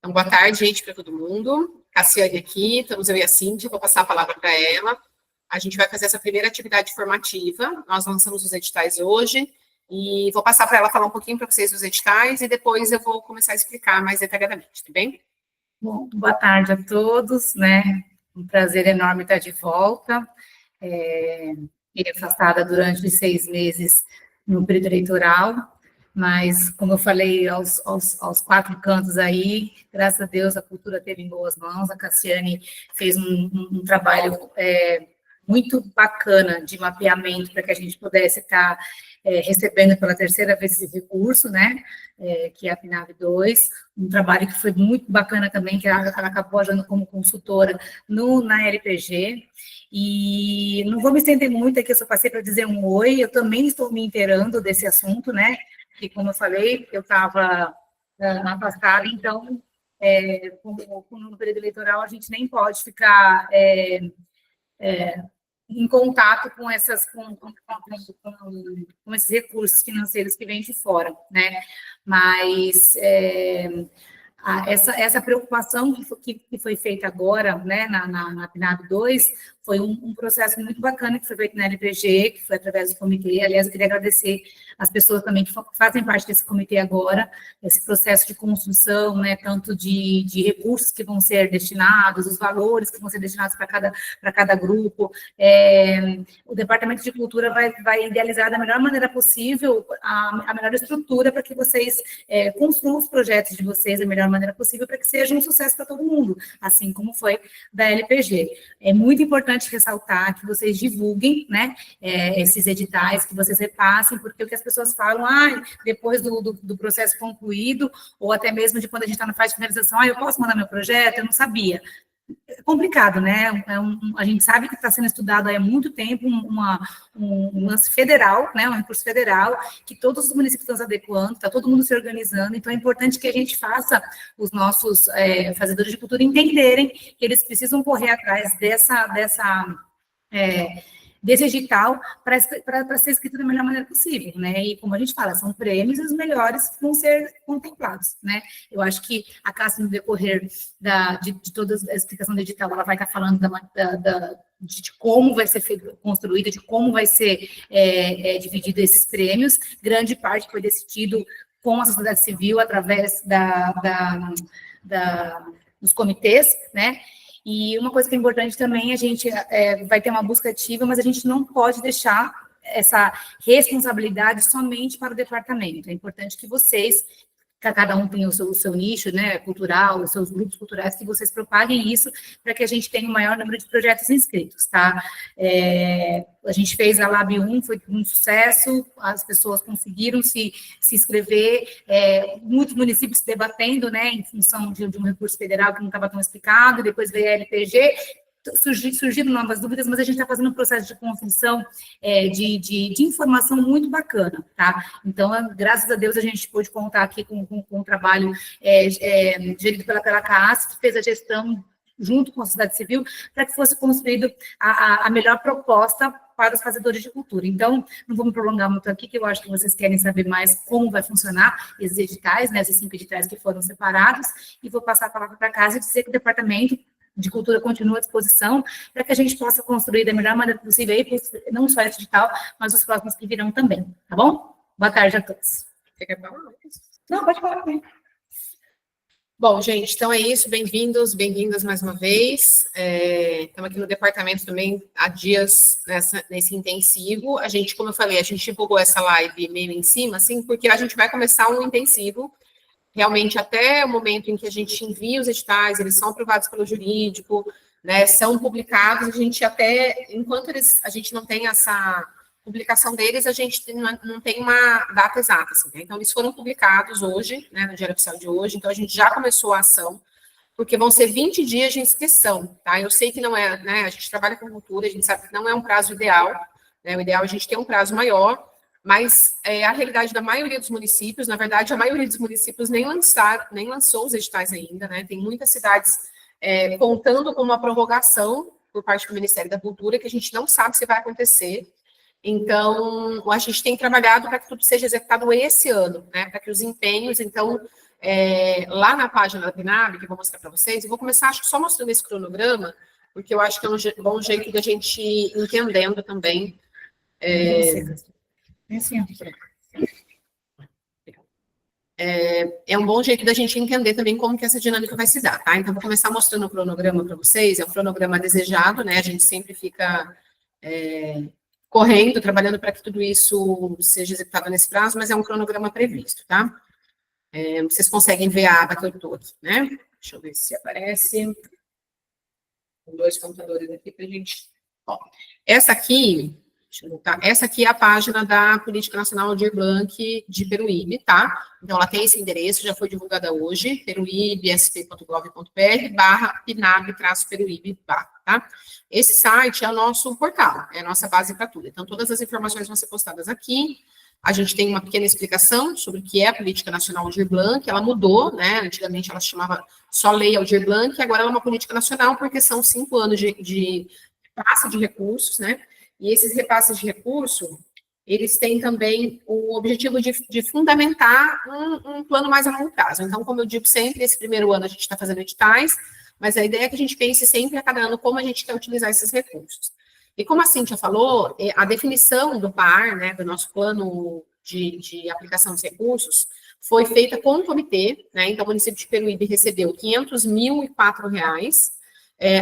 Então, boa tarde, gente, para todo mundo. Cassiane aqui, estamos eu e a Cíntia, vou passar a palavra para ela. A gente vai fazer essa primeira atividade formativa, nós lançamos os editais hoje, e vou passar para ela falar um pouquinho para vocês dos editais, e depois eu vou começar a explicar mais detalhadamente, tá bem? Bom, boa tarde a todos, né? Um prazer enorme estar de volta. Fiquei afastada durante 6 meses no período eleitoral, mas, como eu falei aos 4 cantos aí, graças a Deus a cultura teve em boas mãos, a Cassiane fez um trabalho muito bacana de mapeamento para que a gente pudesse estar recebendo pela terceira vez esse recurso, né, que é a PNAV 2, um trabalho que foi muito bacana também, que ela acabou ajudando como consultora na LPG, e não vou me estender muito aqui, eu só passei para dizer um oi, eu também estou me inteirando desse assunto, né, que, como eu falei, eu estava afastada, então, como no período eleitoral, a gente nem pode ficar em contato com esses recursos financeiros que vêm de fora, né? Mas essa preocupação que foi feita agora, né, na PNAB 2, foi um processo muito bacana que foi feito na LPG, que foi através do comitê. Aliás, eu queria agradecer as pessoas também que fazem parte desse comitê agora, esse processo de construção, né, tanto de recursos que vão ser destinados, os valores que vão ser destinados para cada grupo. O Departamento de Cultura vai idealizar da melhor maneira possível a melhor estrutura para que vocês construam os projetos de vocês da melhor maneira possível para que seja um sucesso para todo mundo, assim como foi da LPG. É muito importante ressaltar que vocês divulguem, né, esses editais, que vocês repassem, porque o que as pessoas falam, depois do processo concluído, ou até mesmo de quando a gente está na fase de finalização, eu posso mandar meu projeto? Eu não sabia. É complicado, né? A gente sabe que está sendo estudado há muito tempo um lance federal, né? Um recurso federal, que todos os municípios estão se adequando, está todo mundo se organizando, então é importante que a gente faça os nossos fazedores de cultura entenderem que eles precisam correr atrás desse edital para ser escrito da melhor maneira possível, né? E como a gente fala, são prêmios e os melhores vão ser contemplados, né? Eu acho que a Cássia, no decorrer de toda a explicação do edital, ela vai estar falando de como vai ser construída, de como vai ser dividido esses prêmios. Grande parte foi decidido com a sociedade civil, através dos comitês, né? E uma coisa que é importante também, a gente vai ter uma busca ativa, mas a gente não pode deixar essa responsabilidade somente para o departamento. É importante que vocês, cada um tenha o seu nicho, né, cultural, os seus grupos culturais, que vocês propaguem isso para que a gente tenha o maior número de projetos inscritos, tá? A gente fez a Lab 1, foi um sucesso, as pessoas conseguiram se inscrever, muitos municípios debatendo, né, em função de um recurso federal que não estava tão explicado, depois veio a LPG, surgiram novas dúvidas, mas a gente está fazendo um processo de construção de informação muito bacana, tá? Então, graças a Deus, a gente pôde contar aqui com um trabalho gerido pela CAAS, que fez a gestão junto com a sociedade civil, para que fosse construído a melhor proposta para os fazedores de cultura. Então, não vou me prolongar muito aqui, que eu acho que vocês querem saber mais como vai funcionar esses editais, né, esses 5 editais que foram separados, e vou passar a palavra para a Casa e dizer que o Departamento de Cultura continua à disposição para que a gente possa construir da melhor maneira possível, aí, não só esse edital, mas os próximos que virão também, tá bom? Boa tarde a todos. Você quer falar? Não, pode falar também. Bom, gente, então é isso, bem-vindos, bem-vindas mais uma vez. Estamos aqui no departamento também há dias nesse intensivo. A gente, como eu falei, a gente divulgou essa live meio em cima, assim, porque a gente vai começar um intensivo, realmente até o momento em que a gente envia os editais, eles são aprovados pelo jurídico, né, são publicados, a gente até, enquanto a gente não tem essa publicação deles, a gente não tem uma data exata, assim, né? Então, eles foram publicados hoje, né, no Diário Oficial de hoje, então a gente já começou a ação, porque vão ser 20 dias de inscrição, tá? Eu sei que não é, né, a gente trabalha com cultura, a gente sabe que não é um prazo ideal, né, o ideal é a gente ter um prazo maior, mas a realidade da maioria dos municípios, na verdade, a maioria dos municípios nem lançou os editais ainda, né? Tem muitas cidades contando com uma prorrogação por parte do Ministério da Cultura, que a gente não sabe se vai acontecer. Então, a gente tem trabalhado para que tudo seja executado esse ano, né? Para que os empenhos, então, lá na página da PNAB, que eu vou mostrar para vocês, eu vou começar, acho que só mostrando esse cronograma, porque eu acho que é um bom jeito da gente ir entendendo também. É um bom jeito da gente entender também como que essa dinâmica vai se dar, tá? Então, vou começar mostrando o cronograma para vocês, é um cronograma desejado, né? A gente sempre fica correndo, trabalhando para que tudo isso seja executado nesse prazo, mas é um cronograma previsto, tá? Vocês conseguem ver a aba que eu estou aqui, né? Deixa eu ver se aparece. Com 2 computadores aqui para a gente... Ó, essa aqui... Deixa eu voltar. Essa aqui é a página da Política Nacional Aldir Blanc de Peruíbe, tá? Então, ela tem esse endereço, já foi divulgada hoje, peruíbe.sp.gov.br/pinab-peruíbe, tá? Esse site é o nosso portal, é a nossa base para tudo. Então, todas as informações vão ser postadas aqui. A gente tem uma pequena explicação sobre o que é a Política Nacional Aldir Blanc, ela mudou, né? Antigamente ela se chamava só Lei Aldir Blanc, agora ela é uma política nacional, porque são 5 anos de passe de recursos, né? E esses repasses de recurso, eles têm também o objetivo de fundamentar um plano mais a longo prazo. Então, como eu digo sempre, esse primeiro ano a gente está fazendo editais, mas a ideia é que a gente pense sempre a cada ano como a gente quer utilizar esses recursos. E como a Cíntia falou, a definição do PAR, né, do nosso plano de aplicação dos recursos, foi feita com o comitê, né? Então, o município de Peruíbe recebeu R$ 500.004,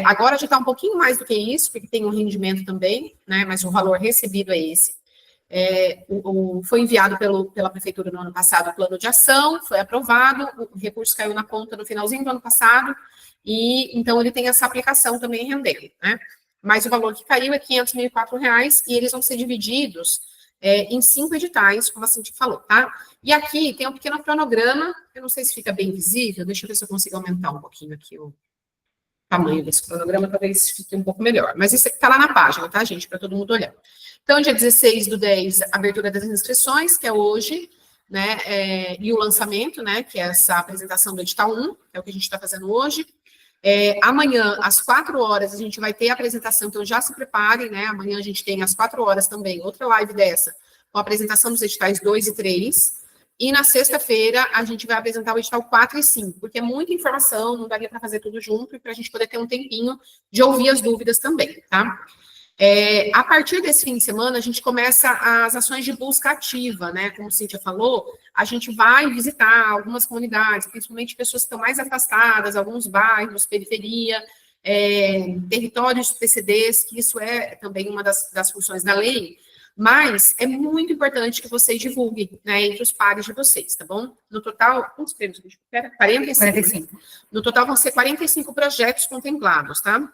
agora já está um pouquinho mais do que isso, porque tem um rendimento também, né, mas o valor recebido é esse. Foi enviado pela prefeitura no ano passado o plano de ação, foi aprovado, o recurso caiu na conta no finalzinho do ano passado, e então ele tem essa aplicação também rendendo, né? Mas o valor que caiu é R$ 500.004, e eles vão ser divididos em 5 editais, como a Cintia falou, tá? E aqui tem um pequeno cronograma, eu não sei se fica bem visível, deixa eu ver se eu consigo aumentar um pouquinho aqui o tamanho desse cronograma, talvez fique um pouco melhor. Mas isso está lá na página, tá, gente? Para todo mundo olhar. Então, dia 16/10, abertura das inscrições, que é hoje, né? E o lançamento, né? Que é essa apresentação do edital 1, que é o que a gente está fazendo hoje. Amanhã, às 4 horas, a gente vai ter a apresentação, então já se preparem, né? Amanhã a gente tem às 4 horas também outra live dessa, com a apresentação dos editais 2 e 3. E na sexta-feira, a gente vai apresentar o edital 4 e 5, porque é muita informação, não daria para fazer tudo junto, e para a gente poder ter um tempinho de ouvir as dúvidas também, tá? A partir desse fim de semana, a gente começa as ações de busca ativa, né? Como a Cíntia falou, a gente vai visitar algumas comunidades, principalmente pessoas que estão mais afastadas, alguns bairros, periferia, territórios de PCDs, que isso é também uma das funções da lei. Mas é muito importante que vocês divulguem, né, entre os pares de vocês, tá bom? No total, quantos prêmios? 45. No total vão ser 45 projetos contemplados, tá?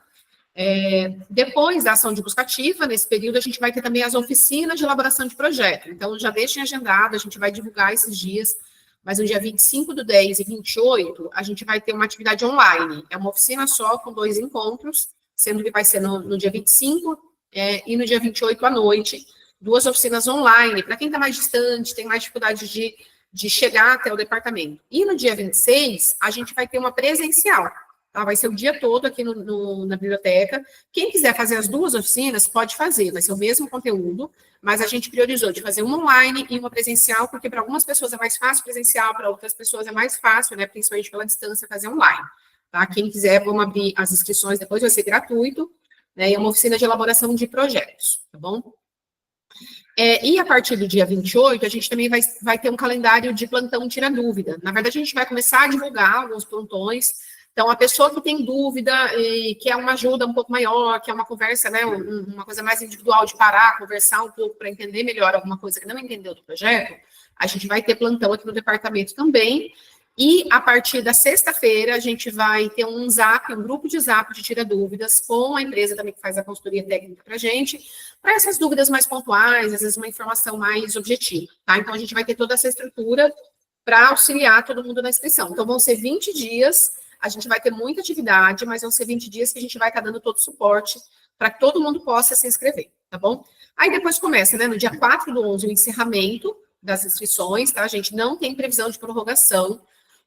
Depois da ação de busca ativa, nesse período, a gente vai ter também as oficinas de elaboração de projeto. Então, já deixem agendado, a gente vai divulgar esses dias, mas no dia 25/10 e 28, a gente vai ter uma atividade online. É uma oficina só, com 2 encontros, sendo que vai ser no dia 25 e no dia 28 à noite, 2 oficinas online, para quem está mais distante, tem mais dificuldade de chegar até o departamento. E no dia 26, a gente vai ter uma presencial, tá? Vai ser o dia todo aqui na biblioteca. Quem quiser fazer as 2 oficinas, pode fazer, vai ser o mesmo conteúdo, mas a gente priorizou de fazer uma online e uma presencial, porque para algumas pessoas é mais fácil presencial, para outras pessoas é mais fácil, né, principalmente pela distância, fazer online, tá? Quem quiser, vamos abrir as inscrições depois, vai ser gratuito, né, e é uma oficina de elaboração de projetos, tá bom? E a partir do dia 28, a gente também vai ter um calendário de plantão tira dúvida. Na verdade, a gente vai começar a divulgar alguns plantões. Então, a pessoa que tem dúvida e quer uma ajuda um pouco maior, quer uma conversa, né, uma coisa mais individual, de parar, conversar um pouco para entender melhor alguma coisa que não entendeu do projeto, a gente vai ter plantão aqui no departamento também. E a partir da sexta-feira, a gente vai ter um grupo de zap de tira dúvidas, com a empresa também que faz a consultoria técnica para a gente, para essas dúvidas mais pontuais, às vezes uma informação mais objetiva, tá? Então, a gente vai ter toda essa estrutura para auxiliar todo mundo na inscrição. Então, vão ser 20 dias, a gente vai ter muita atividade, mas vão ser 20 dias que a gente vai estar dando todo o suporte para que todo mundo possa se inscrever, tá bom? Aí depois começa, né, no dia 4/11, o encerramento das inscrições, tá, gente? Não tem previsão de prorrogação,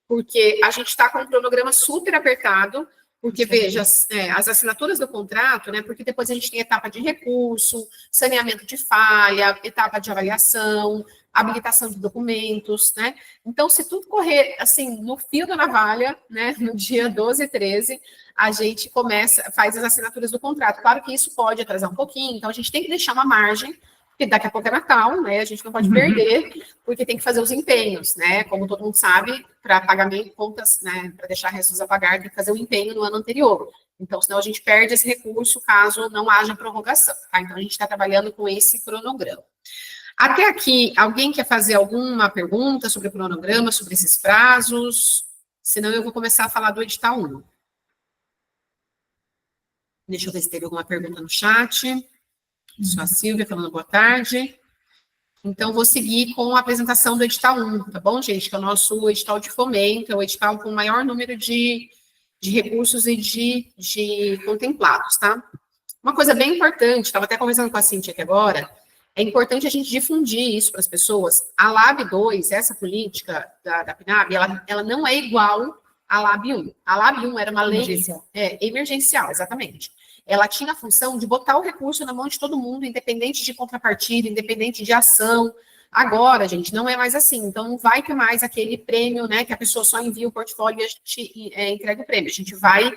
porque a gente está com um cronograma super apertado, porque, veja, as assinaturas do contrato, né, porque depois a gente tem etapa de recurso, saneamento de falha, etapa de avaliação, habilitação de documentos, né? Então, se tudo correr, assim, no fio da navalha, né, no dia 12 e 13, a gente faz as assinaturas do contrato. Claro que isso pode atrasar um pouquinho, então a gente tem que deixar uma margem, porque daqui a pouco é Natal, né? A gente não pode perder, porque tem que fazer os empenhos, né? Como todo mundo sabe, para pagamento, contas, né? Para deixar restos a pagar, tem que fazer o empenho no ano anterior. Então, senão a gente perde esse recurso caso não haja prorrogação, tá? Então, a gente está trabalhando com esse cronograma. Até aqui, alguém quer fazer alguma pergunta sobre o cronograma, sobre esses prazos? Senão, eu vou começar a falar do edital 1. Deixa eu ver se teve alguma pergunta no chat. Sou a Silvia falando boa tarde. Então, vou seguir com a apresentação do edital 1, tá bom, gente? Que é o nosso edital de fomento, é o edital com o maior número de recursos e de contemplados, tá? Uma coisa bem importante, estava até conversando com a Cíntia aqui agora, é importante a gente difundir isso para as pessoas. A LAB 2, essa política da PNAB, ela não é igual à LAB 1. A LAB 1 era uma lei emergencial, exatamente. Ela tinha a função de botar o recurso na mão de todo mundo, independente de contrapartida, independente de ação. Agora, gente, não é mais assim. Então, não vai ter mais aquele prêmio, né, que a pessoa só envia o portfólio e a gente entrega o prêmio. A gente vai...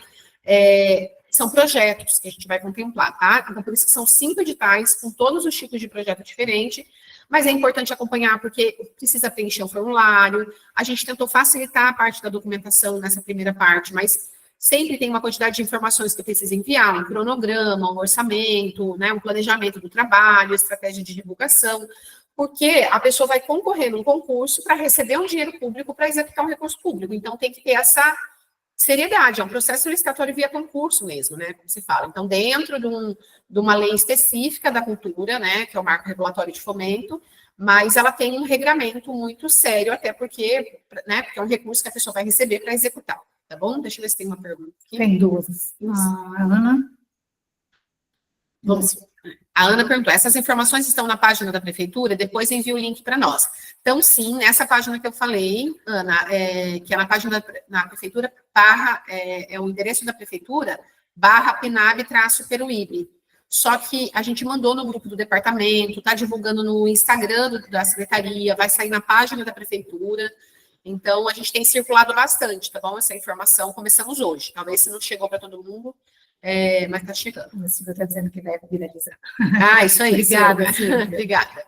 são projetos que a gente vai contemplar, tá? Então, por isso que são 5 editais, com todos os tipos de projeto diferente, mas é importante acompanhar, porque precisa preencher o formulário, a gente tentou facilitar a parte da documentação nessa primeira parte, mas sempre tem uma quantidade de informações que precisa enviar, um cronograma, um orçamento, né, um planejamento do trabalho, estratégia de divulgação, porque a pessoa vai concorrer num concurso para receber um dinheiro público para executar um recurso público, então tem que ter essa seriedade, é um processo licitatório via concurso mesmo, né, como se fala. Então, dentro de uma lei específica da cultura, né, que é o Marco Regulatório de Fomento, mas ela tem um regramento muito sério, até porque, né, porque é um recurso que a pessoa vai receber para executar, tá bom? Deixa eu ver se tem uma pergunta aqui. Tem 2. A Ana? Vamos. A Ana perguntou, essas informações estão na página da prefeitura? Depois envia o link para nós. Então, sim, nessa página que eu falei, Ana, que é na página da prefeitura, é o endereço da prefeitura, /PNAB-Peruíbe. Só que a gente mandou no grupo do departamento, está divulgando no Instagram da secretaria, vai sair na página da prefeitura. Então, a gente tem circulado bastante, tá bom? Essa informação, começamos hoje. Talvez se não chegou para todo mundo, mas está chegando. A Silvia está dizendo que vai viralizar. Ah, isso aí. Obrigada, Silvia. Obrigada.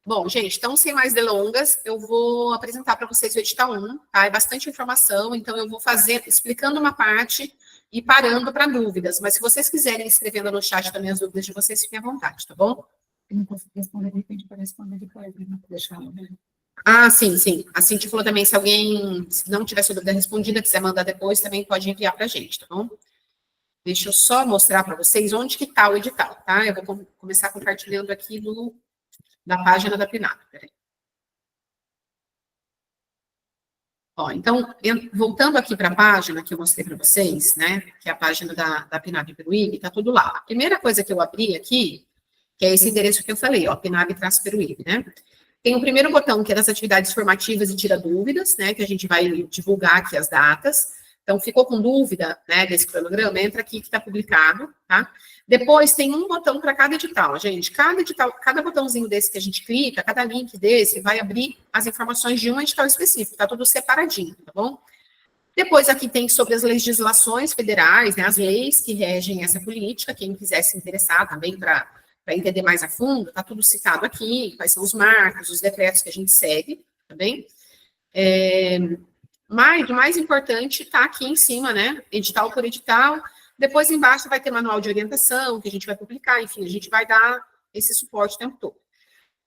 Bom, gente, então, sem mais delongas, eu vou apresentar para vocês o edital 1, tá? É bastante informação, então eu vou fazer, explicando uma parte e parando para dúvidas. Mas se vocês quiserem escrevendo no chat também as dúvidas de vocês, fiquem à vontade, tá bom? Eu não consigo responder, de repente pode responder depois, né? Deixar. Ah, sim, sim. A Cintia falou também, se alguém se não tiver sua dúvida respondida, quiser mandar depois, também pode enviar para a gente, tá bom? Deixa eu só mostrar para vocês onde que está o edital, tá? Eu vou começar compartilhando aqui da página da PNAB. Peraí. Ó, então, voltando aqui para a página que eu mostrei para vocês, né? Que é a página da PNAB Peruíbe, está tudo lá. A primeira coisa que eu abri aqui, que é esse endereço que eu falei, ó, PNAB-Peruíbe, né? Tem o primeiro botão, que é das atividades formativas e tira dúvidas, né? Que a gente vai divulgar aqui as datas. Então, ficou com dúvida, né, desse cronograma, entra aqui que está publicado, tá? Depois, tem um botão para cada edital, gente. Cada edital, cada botãozinho desse que a gente clica, cada link desse, vai abrir as informações de um edital específico, tá tudo separadinho, tá bom? Depois, aqui tem sobre as legislações federais, né, as leis que regem essa política, quem quiser se interessar também para entender mais a fundo, tá tudo citado aqui, quais são os marcos, os decretos que a gente segue, tá bem? Mas o mais importante está aqui em cima, né? Edital por edital. Depois, embaixo, vai ter manual de orientação, que a gente vai publicar. Enfim, a gente vai dar esse suporte o tempo todo.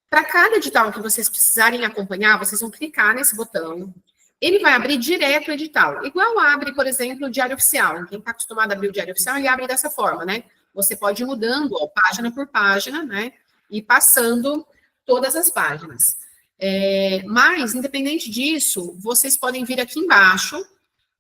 Para cada edital que vocês precisarem acompanhar, vocês vão clicar nesse botão. Ele vai abrir direto o edital. Igual abre, por exemplo, o Diário Oficial. Quem está acostumado a abrir o Diário Oficial, ele abre dessa forma, né? Você pode ir mudando, ó, página por página, né? E passando todas as páginas. Mas, independente disso, vocês podem vir aqui embaixo,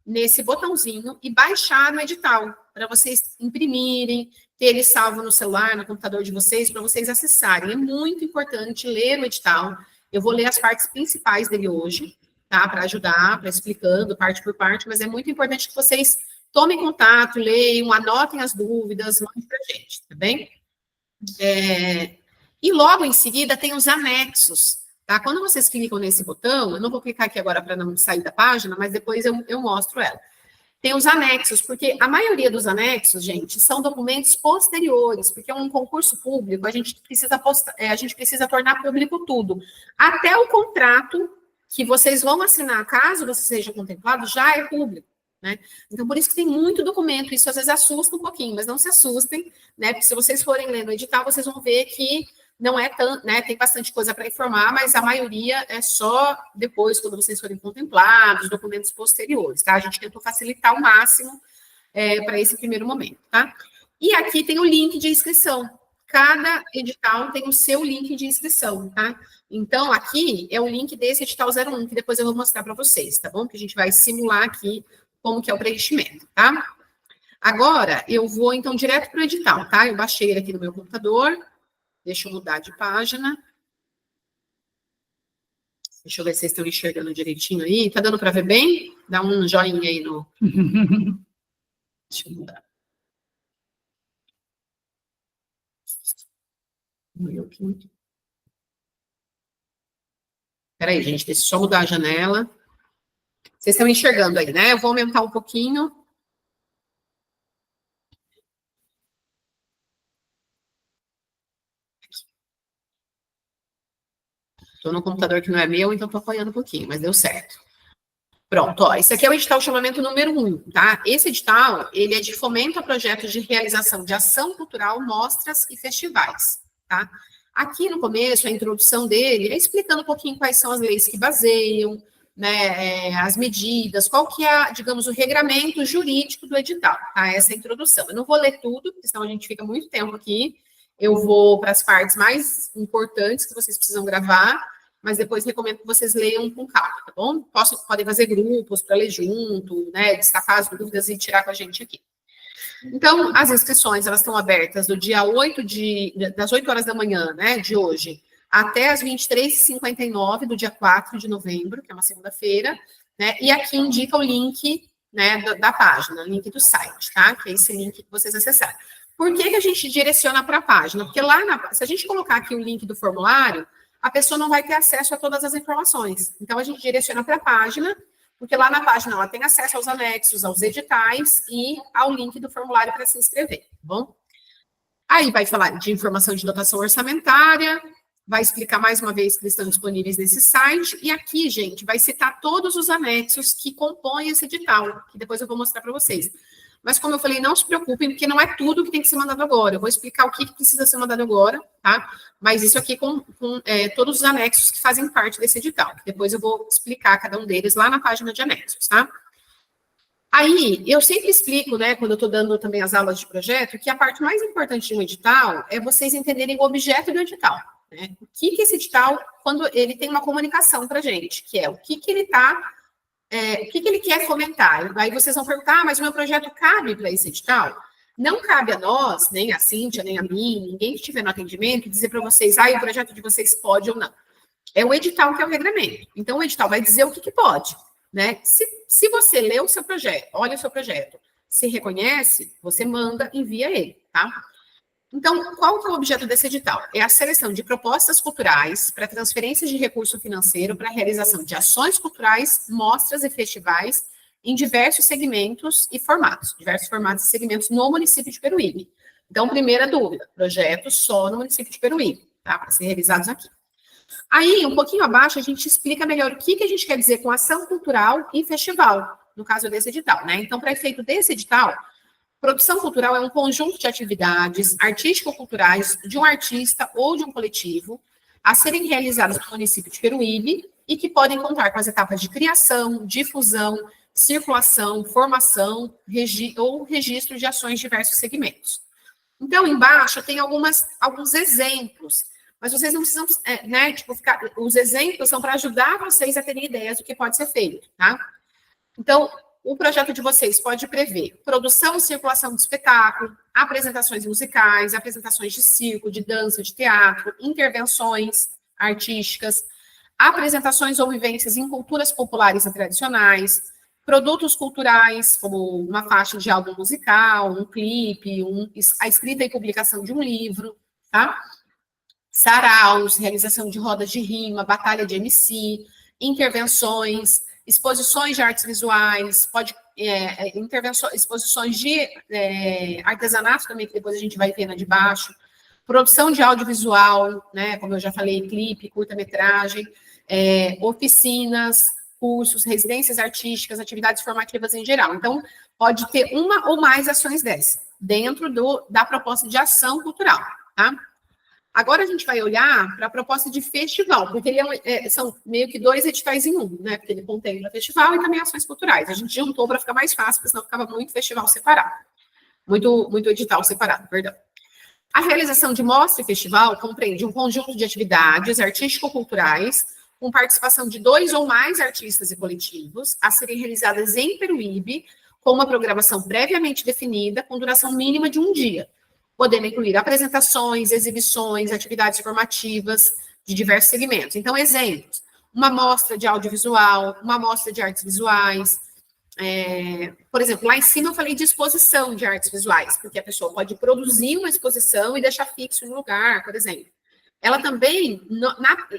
nesse botãozinho, e baixar no edital, para vocês imprimirem, ter ele salvo no celular, no computador de vocês, para vocês acessarem. É muito importante ler o edital. Eu vou ler as partes principais dele hoje, tá? Para ajudar, para explicando parte por parte, mas é muito importante que vocês tomem contato, leiam, anotem as dúvidas, mandem para a gente, tá bem? E logo em seguida tem os anexos, tá? Quando vocês clicam nesse botão, eu não vou clicar aqui agora para não sair da página, mas depois eu mostro ela. Tem os anexos, porque a maioria dos anexos, gente, são documentos posteriores, porque um concurso público, a gente precisa tornar público tudo. Até o contrato que vocês vão assinar, caso você seja contemplado, já é público, né? Então, por isso que tem muito documento, isso às vezes assusta um pouquinho, mas não se assustem, né? Porque se vocês forem lendo o edital, vocês vão ver que não é tanto, né? Tem bastante coisa para informar, mas a maioria é só depois, quando vocês forem contemplados, documentos posteriores, tá? A gente tentou facilitar ao máximo para esse primeiro momento, tá? E aqui tem o link de inscrição. Cada edital tem o seu link de inscrição, tá? Então, aqui é o link desse edital 01, que depois eu vou mostrar para vocês, tá bom? Que a gente vai simular aqui como que é o preenchimento, tá? Agora, eu vou, então, direto para o edital, tá? Eu baixei ele aqui no meu computador. Deixa eu mudar de página. Deixa eu ver se vocês estão enxergando direitinho aí. Tá dando para ver bem? Dá um joinha aí no... Deixa eu mudar. Peraí, gente, deixa eu só mudar a janela. Vocês estão enxergando aí, né? Eu vou aumentar um pouquinho. Estou no computador que não é meu, então estou apoiando um pouquinho, mas deu certo. Pronto, ó, esse aqui é o edital chamamento número 1, tá? Esse edital, ele é de fomento a projetos de realização de ação cultural, mostras e festivais, tá? Aqui no começo, a introdução dele é explicando um pouquinho quais são as leis que baseiam, né, as medidas, qual que é, digamos, o regramento jurídico do edital, tá? Essa é a introdução. Eu não vou ler tudo, porque senão a gente fica muito tempo aqui. Eu vou para as partes mais importantes que vocês precisam gravar, mas depois recomendo que vocês leiam com calma, tá bom? Podem fazer grupos para ler junto, né, destacar as dúvidas e tirar com a gente aqui. Então, as inscrições, elas estão abertas do dia 8 das 8 horas da manhã, né, de hoje, até as 23h59 do dia 4 de novembro, que é uma segunda-feira, né, e aqui indica o link, né, da página, link do site, tá? Que é esse link que vocês acessaram. Por que a gente direciona para a página? Porque lá, se a gente colocar aqui o link do formulário, a pessoa não vai ter acesso a todas as informações. Então, a gente direciona para a página, porque lá na página ela tem acesso aos anexos, aos editais e ao link do formulário para se inscrever, tá bom? Aí vai falar de informação de dotação orçamentária, vai explicar mais uma vez que eles estão disponíveis nesse site, e aqui, gente, vai citar todos os anexos que compõem esse edital, que depois eu vou mostrar para vocês. Mas, como eu falei, não se preocupem, porque não é tudo que tem que ser mandado agora. Eu vou explicar o que precisa ser mandado agora, tá? Mas isso aqui com todos os anexos que fazem parte desse edital. Depois eu vou explicar cada um deles lá na página de anexos, tá? Aí, eu sempre explico, né, quando eu estou dando também as aulas de projeto, que a parte mais importante de um edital é vocês entenderem o objeto do edital, né? O que esse edital, quando ele tem uma comunicação para a gente, que é o que ele está... o que ele quer fomentar? Aí vocês vão perguntar, mas o meu projeto cabe para esse edital? Não cabe a nós, nem a Cíntia, nem a mim, ninguém que estiver no atendimento, dizer para vocês, o projeto de vocês pode ou não. É o edital que é o regramento. Então, o edital vai dizer o que pode, né? Se você lê o seu projeto, olha o seu projeto, se reconhece, você manda, envia ele, tá? Então, qual que é o objeto desse edital? É a seleção de propostas culturais para transferência de recurso financeiro para a realização de ações culturais, mostras e festivais em diversos segmentos e formatos, e segmentos no município de Peruíbe. Então, primeira dúvida, projetos só no município de Peruíbe, tá? Para ser realizados aqui. Aí, um pouquinho abaixo, a gente explica melhor o que a gente quer dizer com ação cultural e festival, no caso desse edital, né? Então, para efeito desse edital, produção cultural é um conjunto de atividades artístico-culturais de um artista ou de um coletivo a serem realizadas no município de Peruíbe e que podem contar com as etapas de criação, difusão, circulação, formação ou registro de ações de diversos segmentos. Então, embaixo tem alguns exemplos, mas vocês não precisam, né, os exemplos são para ajudar vocês a terem ideias do que pode ser feito, tá? Então, o projeto de vocês pode prever produção e circulação de espetáculo, apresentações musicais, apresentações de circo, de dança, de teatro, intervenções artísticas, apresentações ou vivências em culturas populares e tradicionais, produtos culturais, como uma faixa de álbum musical, um clipe, a escrita e publicação de um livro, tá? saraus, realização de rodas de rima, batalha de MC, intervenções, exposições de artes visuais, exposições de artesanato também, que depois a gente vai ver na de baixo, produção de audiovisual, né, como eu já falei, clipe, curta-metragem, oficinas, cursos, residências artísticas, atividades formativas em geral. Então, pode ter uma ou mais ações dessas, dentro da proposta de ação cultural, tá? Agora a gente vai olhar para a proposta de festival, porque são meio que 2 editais em um, né? Porque ele contempla festival e também ações culturais. A gente juntou para ficar mais fácil, porque senão ficava muito festival separado. Muito edital separado, perdão. A realização de mostra e festival compreende um conjunto de atividades artístico-culturais com participação de 2 ou mais artistas e coletivos a serem realizadas em Peruíbe, com uma programação previamente definida, com duração mínima de 1 dia, podendo incluir apresentações, exibições, atividades formativas de diversos segmentos. Então, exemplos: uma mostra de audiovisual, uma mostra de artes visuais. Por exemplo, lá em cima eu falei de exposição de artes visuais, porque a pessoa pode produzir uma exposição e deixar fixo no lugar, por exemplo. Ela também,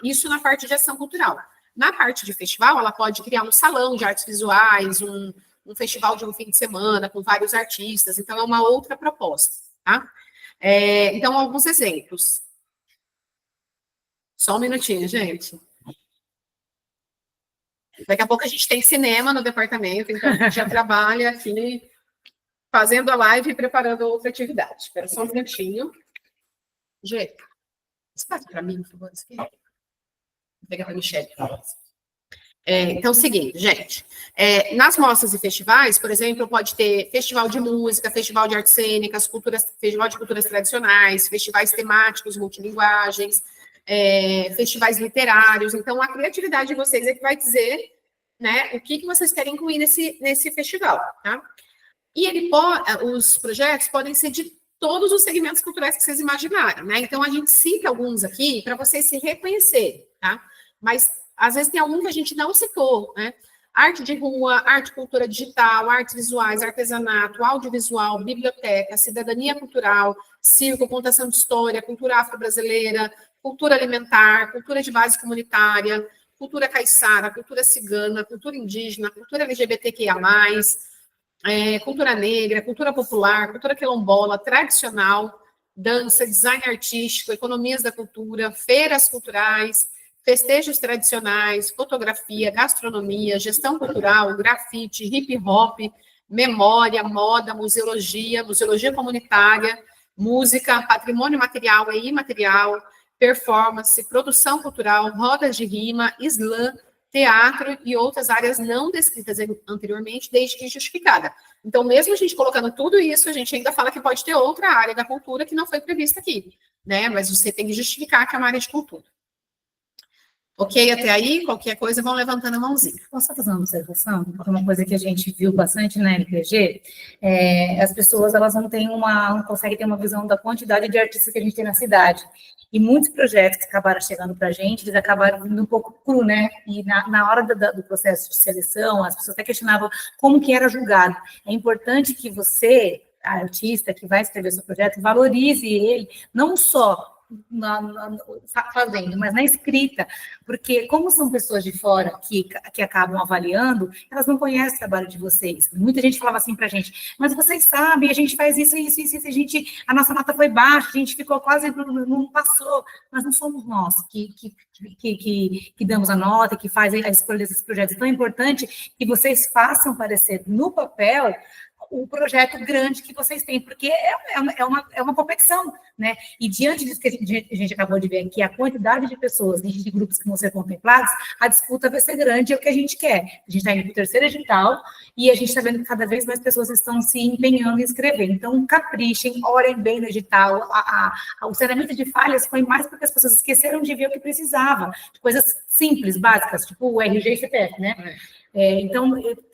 isso na parte de ação cultural. Na parte de festival, ela pode criar um salão de artes visuais, um festival de um fim de semana com vários artistas. Então, é uma outra proposta, tá? Então, alguns exemplos. Só um minutinho, gente. Daqui a pouco a gente tem cinema no departamento, então a gente já trabalha aqui fazendo a live e preparando outra atividade. Espera só um minutinho. Gente, espaço para mim, por favor. Vou pegar para a Michelle. Então, seguinte, gente. Nas mostras e festivais, por exemplo, pode ter festival de música, festival de artes cênicas, festival de culturas tradicionais, festivais temáticos, multilinguagens, festivais literários. Então, a criatividade de vocês é que vai dizer, né, o que vocês querem incluir nesse festival, tá? E os projetos podem ser de todos os segmentos culturais que vocês imaginarem, né? Então, a gente cita alguns aqui para vocês se reconhecerem, tá? Mas, às vezes, tem algum que a gente não citou, né? Arte de rua, arte e cultura digital, artes visuais, artesanato, audiovisual, biblioteca, cidadania cultural, circo, contação de história, cultura afro-brasileira, cultura alimentar, cultura de base comunitária, cultura caiçara, cultura cigana, cultura indígena, cultura LGBTQIA+, cultura negra, cultura popular, cultura quilombola, tradicional, dança, design artístico, economias da cultura, feiras culturais, festejos tradicionais, fotografia, gastronomia, gestão cultural, grafite, hip hop, memória, moda, museologia comunitária, música, patrimônio material e imaterial, performance, produção cultural, rodas de rima, slam, teatro e outras áreas não descritas anteriormente, desde que justificada. Então, mesmo a gente colocando tudo isso, a gente ainda fala que pode ter outra área da cultura que não foi prevista aqui, né? Mas você tem que justificar que é uma área de cultura. Ok, até aí, qualquer coisa, vão levantando a mãozinha. Posso só fazer uma observação? Porque uma coisa que a gente viu bastante na LPG, as pessoas, elas não conseguem ter uma visão da quantidade de artistas que a gente tem na cidade. E muitos projetos que acabaram chegando para a gente, eles acabaram vindo um pouco cru, né? E na hora do processo de seleção, as pessoas até questionavam como que era julgado. É importante que você, a artista que vai escrever seu projeto, valorize ele, não só fazendo, mas na escrita, porque como são pessoas de fora que acabam avaliando, elas não conhecem o trabalho de vocês. Muita gente falava assim pra gente, mas vocês sabem, a gente faz isso, a nossa nota foi baixa, a gente ficou quase, não passou, mas não somos nós que damos a nota, que faz a escolha desses projetos. Então é importante que vocês façam aparecer no papel o projeto grande que vocês têm, porque é uma competição, né? E diante disso que a gente acabou de ver aqui, a quantidade de pessoas, de grupos que vão ser contemplados, a disputa vai ser grande, é o que a gente quer. A gente está indo para o 3º edital e a gente está vendo que cada vez mais pessoas estão se empenhando em escrever. Então, caprichem, orem bem no edital. O saneamento de falhas foi mais porque as pessoas esqueceram de ver o que precisava, de coisas simples, básicas, tipo o RG e CPF, né? Então,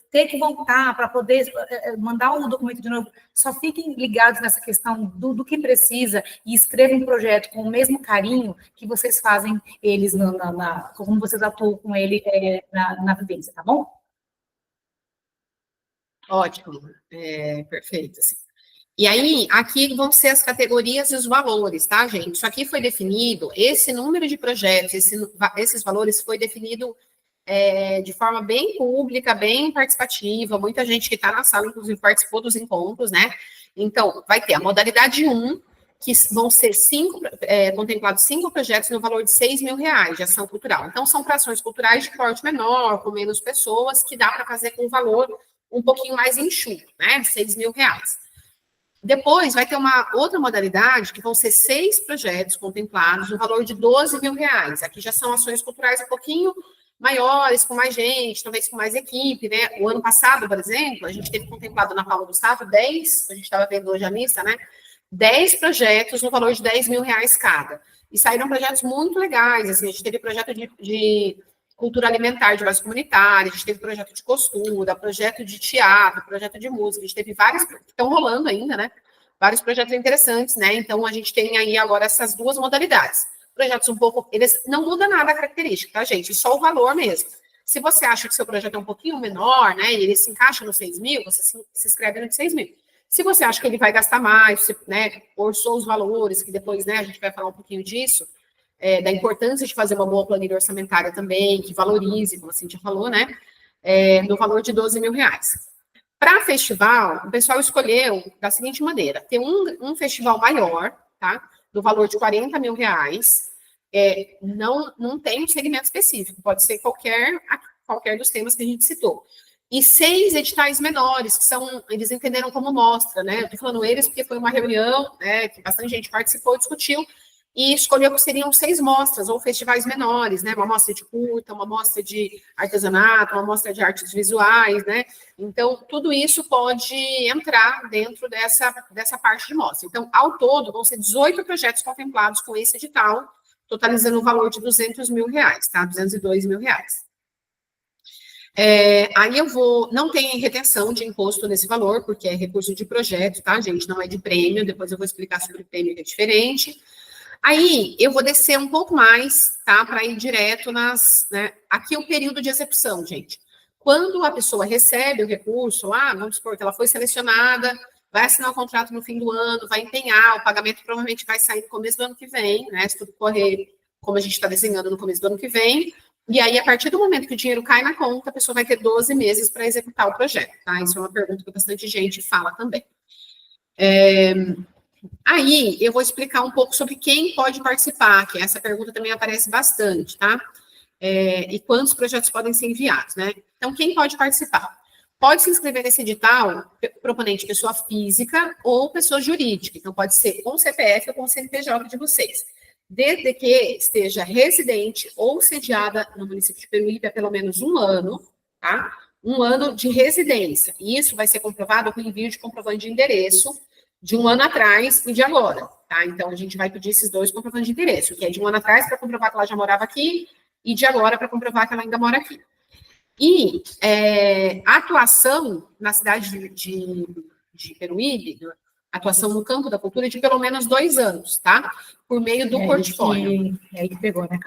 ter que voltar para poder mandar o documento de novo, só fiquem ligados nessa questão do que precisa e escrevam um projeto com o mesmo carinho que vocês fazem eles, como vocês atuam com ele na vivência, tá bom? Ótimo, perfeito, assim. E aí, aqui vão ser as categorias e os valores, tá, gente? Isso aqui foi definido, esse número de projetos, esses valores foi definido de forma bem pública, bem participativa, muita gente que está na sala, inclusive, participou dos encontros, né? Então, vai ter a modalidade 1, que vão ser contemplados 5 projetos no valor de R$6.000 de ação cultural. Então, são para ações culturais de porte menor, com menos pessoas, que dá para fazer com um valor um pouquinho mais enxuto, né? R$6.000. Depois, vai ter uma outra modalidade, que vão ser 6 projetos contemplados no valor de R$12.000. Aqui já são ações culturais um pouquinho maiores, com mais gente, talvez com mais equipe, né? O ano passado, por exemplo, a gente teve contemplado na Paula Gustavo 10, a gente estava vendo hoje a lista, né? 10 projetos no valor de R$10.000 cada. E saíram projetos muito legais, assim, a gente teve projeto de cultura alimentar de base comunitária, a gente teve projeto de costura, projeto de teatro, projeto de música, a gente teve vários que estão rolando ainda, né? Vários projetos interessantes, né? Então, a gente tem aí agora essas duas modalidades. Projetos um pouco, eles não mudam nada a característica, tá, gente? Só o valor mesmo. Se você acha que seu projeto é um pouquinho menor, né, e ele se encaixa no 6.000, você se inscreve no de 6.000. Se você acha que ele vai gastar mais, você, né, orçou os valores, que depois, né, a gente vai falar um pouquinho disso, da importância de fazer uma boa planilha orçamentária também, que valorize, como a Cíntia falou, né, no valor de R$12.000. Para festival, o pessoal escolheu da seguinte maneira, ter um festival maior, tá, do valor de R$40.000, não tem um segmento específico, pode ser qualquer dos temas que a gente citou. E 6 editais menores, que eles entenderam como mostra, né? Eu estou falando eles porque foi uma reunião, né, que bastante gente participou, discutiu, e escolheu que seriam 6 mostras, ou festivais menores, né? Uma mostra de curta, uma mostra de artesanato, uma mostra de artes visuais, né? Então, tudo isso pode entrar dentro dessa parte de mostra. Então, ao todo, vão ser 18 projetos contemplados com esse edital, totalizando o valor de R$200.000, tá? R$202.000. Aí não tem retenção de imposto nesse valor, porque é recurso de projeto, tá, gente? Não é de prêmio, depois eu vou explicar sobre o prêmio, que é diferente. Aí, eu vou descer um pouco mais, tá, para ir direto né, aqui é o período de execução, gente. Quando a pessoa recebe o recurso, vamos supor que ela foi selecionada, vai assinar o contrato no fim do ano, vai empenhar, o pagamento provavelmente vai sair no começo do ano que vem, né, se tudo correr como a gente está desenhando no começo do ano que vem, e aí, a partir do momento que o dinheiro cai na conta, a pessoa vai ter 12 meses para executar o projeto, tá? Isso é uma pergunta que bastante gente fala também. Aí, eu vou explicar um pouco sobre quem pode participar, que essa pergunta também aparece bastante, tá? E quantos projetos podem ser enviados, né? Então, quem pode participar? Pode se inscrever nesse edital, proponente pessoa física ou pessoa jurídica. Então, pode ser com o CPF ou com o CNPJ de vocês. Desde que esteja residente ou sediada no município de Peruíbe há pelo menos um ano, tá? Um ano de residência. E isso vai ser comprovado com envio de comprovante de endereço de um ano atrás e de agora, tá? Então, a gente vai pedir esses 2 comprovantes de endereço, que é de um ano atrás para comprovar que ela já morava aqui e de agora para comprovar que ela ainda mora aqui. E a atuação na cidade de Peruíbe, atuação no campo da cultura de pelo menos 2 anos, tá? Por meio do portfólio. Aí que pegou, né?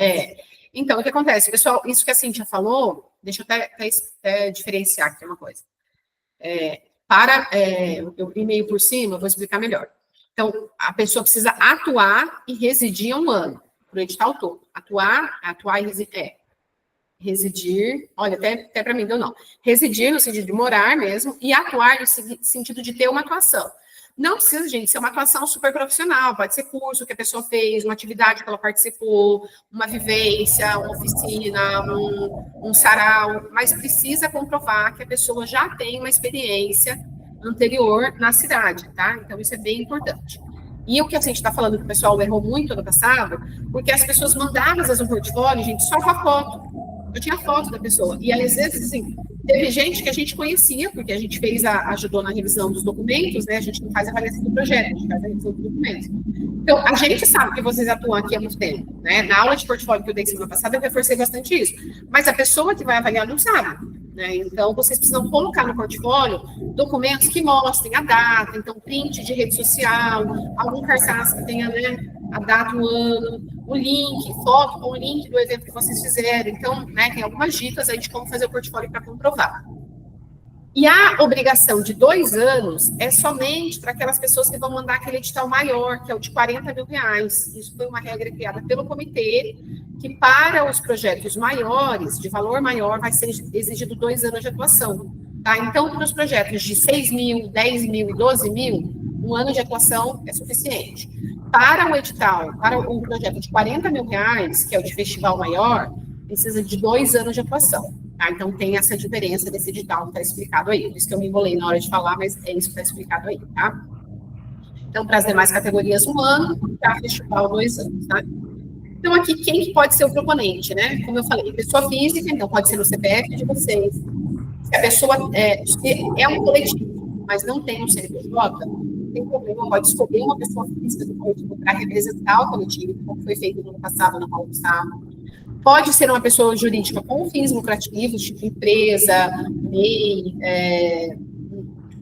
Então, o que acontece, pessoal, isso que a Cíntia falou, deixa eu até diferenciar aqui uma coisa. Eu vi meio por cima, eu vou explicar melhor. Então, a pessoa precisa atuar e residir 1 ano, para o edital todo. Atuar e residir, olha, até para mim deu não. Residir no sentido de morar mesmo, e atuar no sentido de ter uma atuação. Não precisa, gente, ser uma atuação super profissional, pode ser curso que a pessoa fez, uma atividade que ela participou, uma vivência, uma oficina, um sarau, mas precisa comprovar que a pessoa já tem uma experiência anterior na cidade, tá? Então, isso é bem importante. E o que a gente está falando que o pessoal errou muito no passado, porque as pessoas mandavam, às vezes, um portfólio, gente, só com a foto. Eu tinha foto da pessoa. E, às vezes, assim, teve gente que a gente conhecia, porque a gente ajudou na revisão dos documentos, né? A gente não faz a avaliação do projeto, a gente faz a revisão do documento. Então, a gente sabe que vocês atuam aqui há muito tempo, né? Na aula de portfólio que eu dei semana passada, eu reforcei bastante isso. Mas a pessoa que vai avaliar não sabe, né? Então, vocês precisam colocar no portfólio documentos que mostrem a data, então, print de rede social, algum cartaz que tenha, né, a data, o ano, o link, foto com o link do evento que vocês fizeram. Então, né, tem algumas dicas aí de como fazer o portfólio para comprovar. E a obrigação de 2 anos é somente para aquelas pessoas que vão mandar aquele edital maior, que é o de R$ 40.000. Isso foi uma regra criada pelo comitê, que para os projetos maiores, de valor maior, vai ser exigido 2 anos de atuação. Tá? Então, para os projetos de 6 mil, 10 mil e 12 mil, 1 ano de atuação é suficiente. Para o edital, para o projeto de R$ 40.000, que é o de festival maior, precisa de 2 anos de atuação. Tá? Então, tem essa diferença desse edital que está explicado aí. Por isso que eu me embolei na hora de falar, mas é isso que está explicado aí, tá? Então, para as demais categorias, 1 ano, para festival, 2 anos, tá? Então, aqui, quem que pode ser o proponente, né? Como eu falei, pessoa física, então pode ser no CPF de vocês. Se a pessoa é um coletivo, mas não tem um CNPJ, não tem problema, pode escolher uma pessoa física do coletivo para representar o coletivo, como foi feito no ano passado, no Paulo Gustavo. Pode ser uma pessoa jurídica com fins lucrativos, tipo empresa, MEI,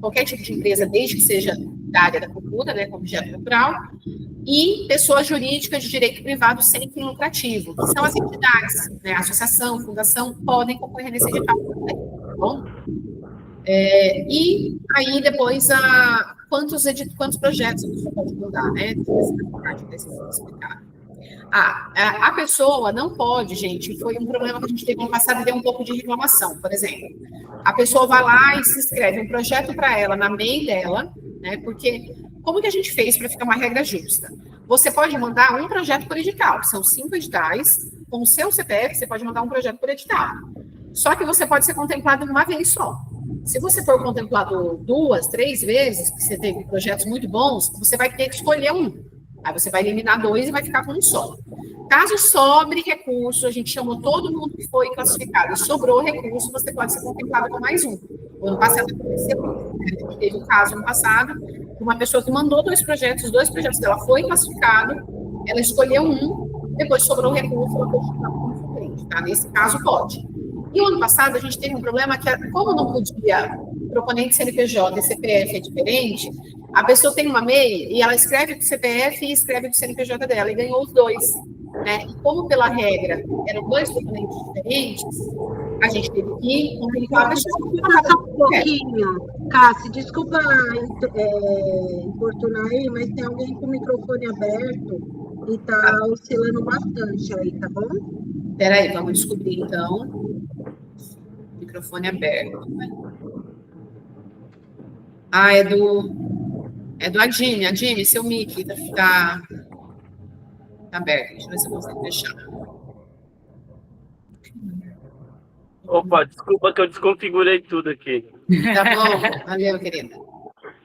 qualquer tipo de empresa, desde que seja da área da cultura, né, como objeto cultural, e pessoas jurídicas de direito privado sem fim lucrativo, que são as entidades, né, associação, fundação, podem concorrer nesse edital também, tá bom? E aí, depois, quantos projetos a pessoa pode mandar, né? Essa parte precisa explicar. A pessoa não pode, gente, foi um problema que a gente teve no passado e deu um pouco de reclamação, por exemplo. A pessoa vai lá e se inscreve um projeto para ela, na MEI dela, né? Porque como que a gente fez para ficar uma regra justa? Você pode mandar um projeto por edital, são 5 editais, com o seu CPF, você pode mandar um projeto por edital. Só que você pode ser contemplado uma vez só. Se você for contemplado 2, 3 vezes, que você teve projetos muito bons, você vai ter que escolher um. Aí você vai eliminar 2 e vai ficar com um só. Caso sobre recurso, a gente chamou todo mundo que foi classificado, sobrou recurso, você pode ser contemplado com mais um. O ano passado aconteceu, a gente teve um caso no passado, de uma pessoa que mandou 2 projetos dela foi classificado, ela escolheu um, depois sobrou recurso, ela pode ficar com frente, tá? Nesse caso, pode. E o ano passado, a gente teve um problema que, como não podia, proponente CNPJ e CPF é diferente, a pessoa tem uma MEI e ela escreve do CPF e escreve do CNPJ dela, e ganhou os 2. Né? E como, pela regra, eram 2 proponentes diferentes, a gente teve que comunicar a pessoa. Um pouquinho, Cássia, desculpa importunar aí, mas tem alguém com o microfone aberto e está oscilando bastante aí, tá bom? Espera aí, vamos descobrir, então. Microfone aberto. Né? É do Adime. Adime, seu mic tá aberto. Deixa eu ver se eu consigo fechar. Opa, desculpa que eu desconfigurei tudo aqui. Tá bom, valeu, querida.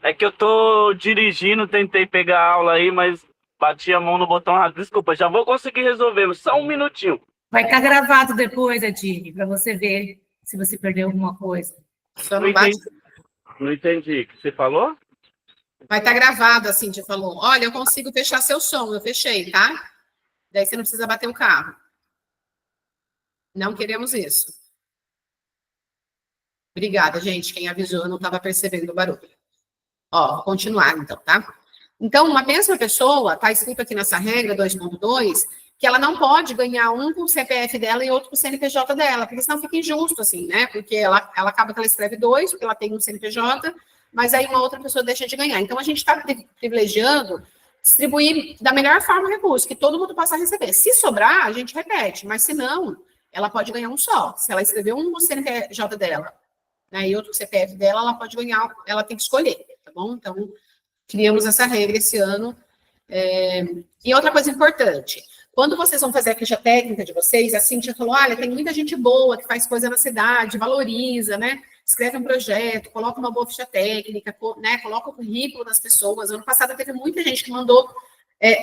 É que eu tô dirigindo, tentei pegar a aula aí, mas bati a mão no botão errado. Desculpa, já vou conseguir resolver, só um minutinho. Vai estar gravado depois, Adine, para você ver se você perdeu alguma coisa. Só não bate... Não entendi. O que você falou? Vai estar gravado, assim, te falou. Olha, eu consigo fechar seu som, eu fechei, tá? Daí você não precisa bater o carro. Não queremos isso. Obrigada, gente. Quem avisou, eu não estava percebendo o barulho. Ó, vou continuar, então, tá? Então, uma mesma pessoa, está escrito aqui nessa regra 2.2, que ela não pode ganhar um com o CPF dela e outro com o CNPJ dela, porque senão fica injusto, assim, né? Porque ela acaba que ela escreve 2, porque ela tem um CNPJ, mas aí uma outra pessoa deixa de ganhar. Então, a gente está privilegiando distribuir da melhor forma o recurso, que todo mundo possa receber. Se sobrar, a gente repete, mas se não, ela pode ganhar um só. Se ela escrever um no CNPJ dela, né, e outro com o CPF dela, ela pode ganhar, ela tem que escolher, tá bom? Então, criamos essa regra esse ano. E outra coisa importante, quando vocês vão fazer a ficha técnica de vocês, a Cíntia falou, olha, tem muita gente boa que faz coisa na cidade, valoriza, né? Escreve um projeto, coloca uma boa ficha técnica, né? Coloca o currículo das pessoas. Ano passado teve muita gente que mandou,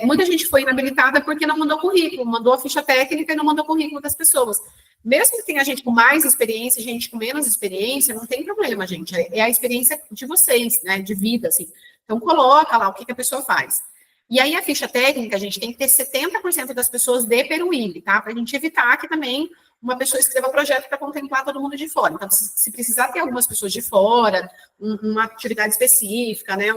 muita gente foi inabilitada porque não mandou currículo, mandou a ficha técnica e não mandou currículo das pessoas. Mesmo que tenha gente com mais experiência, gente com menos experiência, não tem problema, gente. É a experiência de vocês, né? De vida, assim. Então, coloca lá o que a pessoa faz. E aí, a ficha técnica, a gente tem que ter 70% das pessoas de Peruíbe, tá? Para a gente evitar que também uma pessoa escreva projeto para contemplar todo mundo de fora. Então, se precisar ter algumas pessoas de fora, uma atividade específica, né?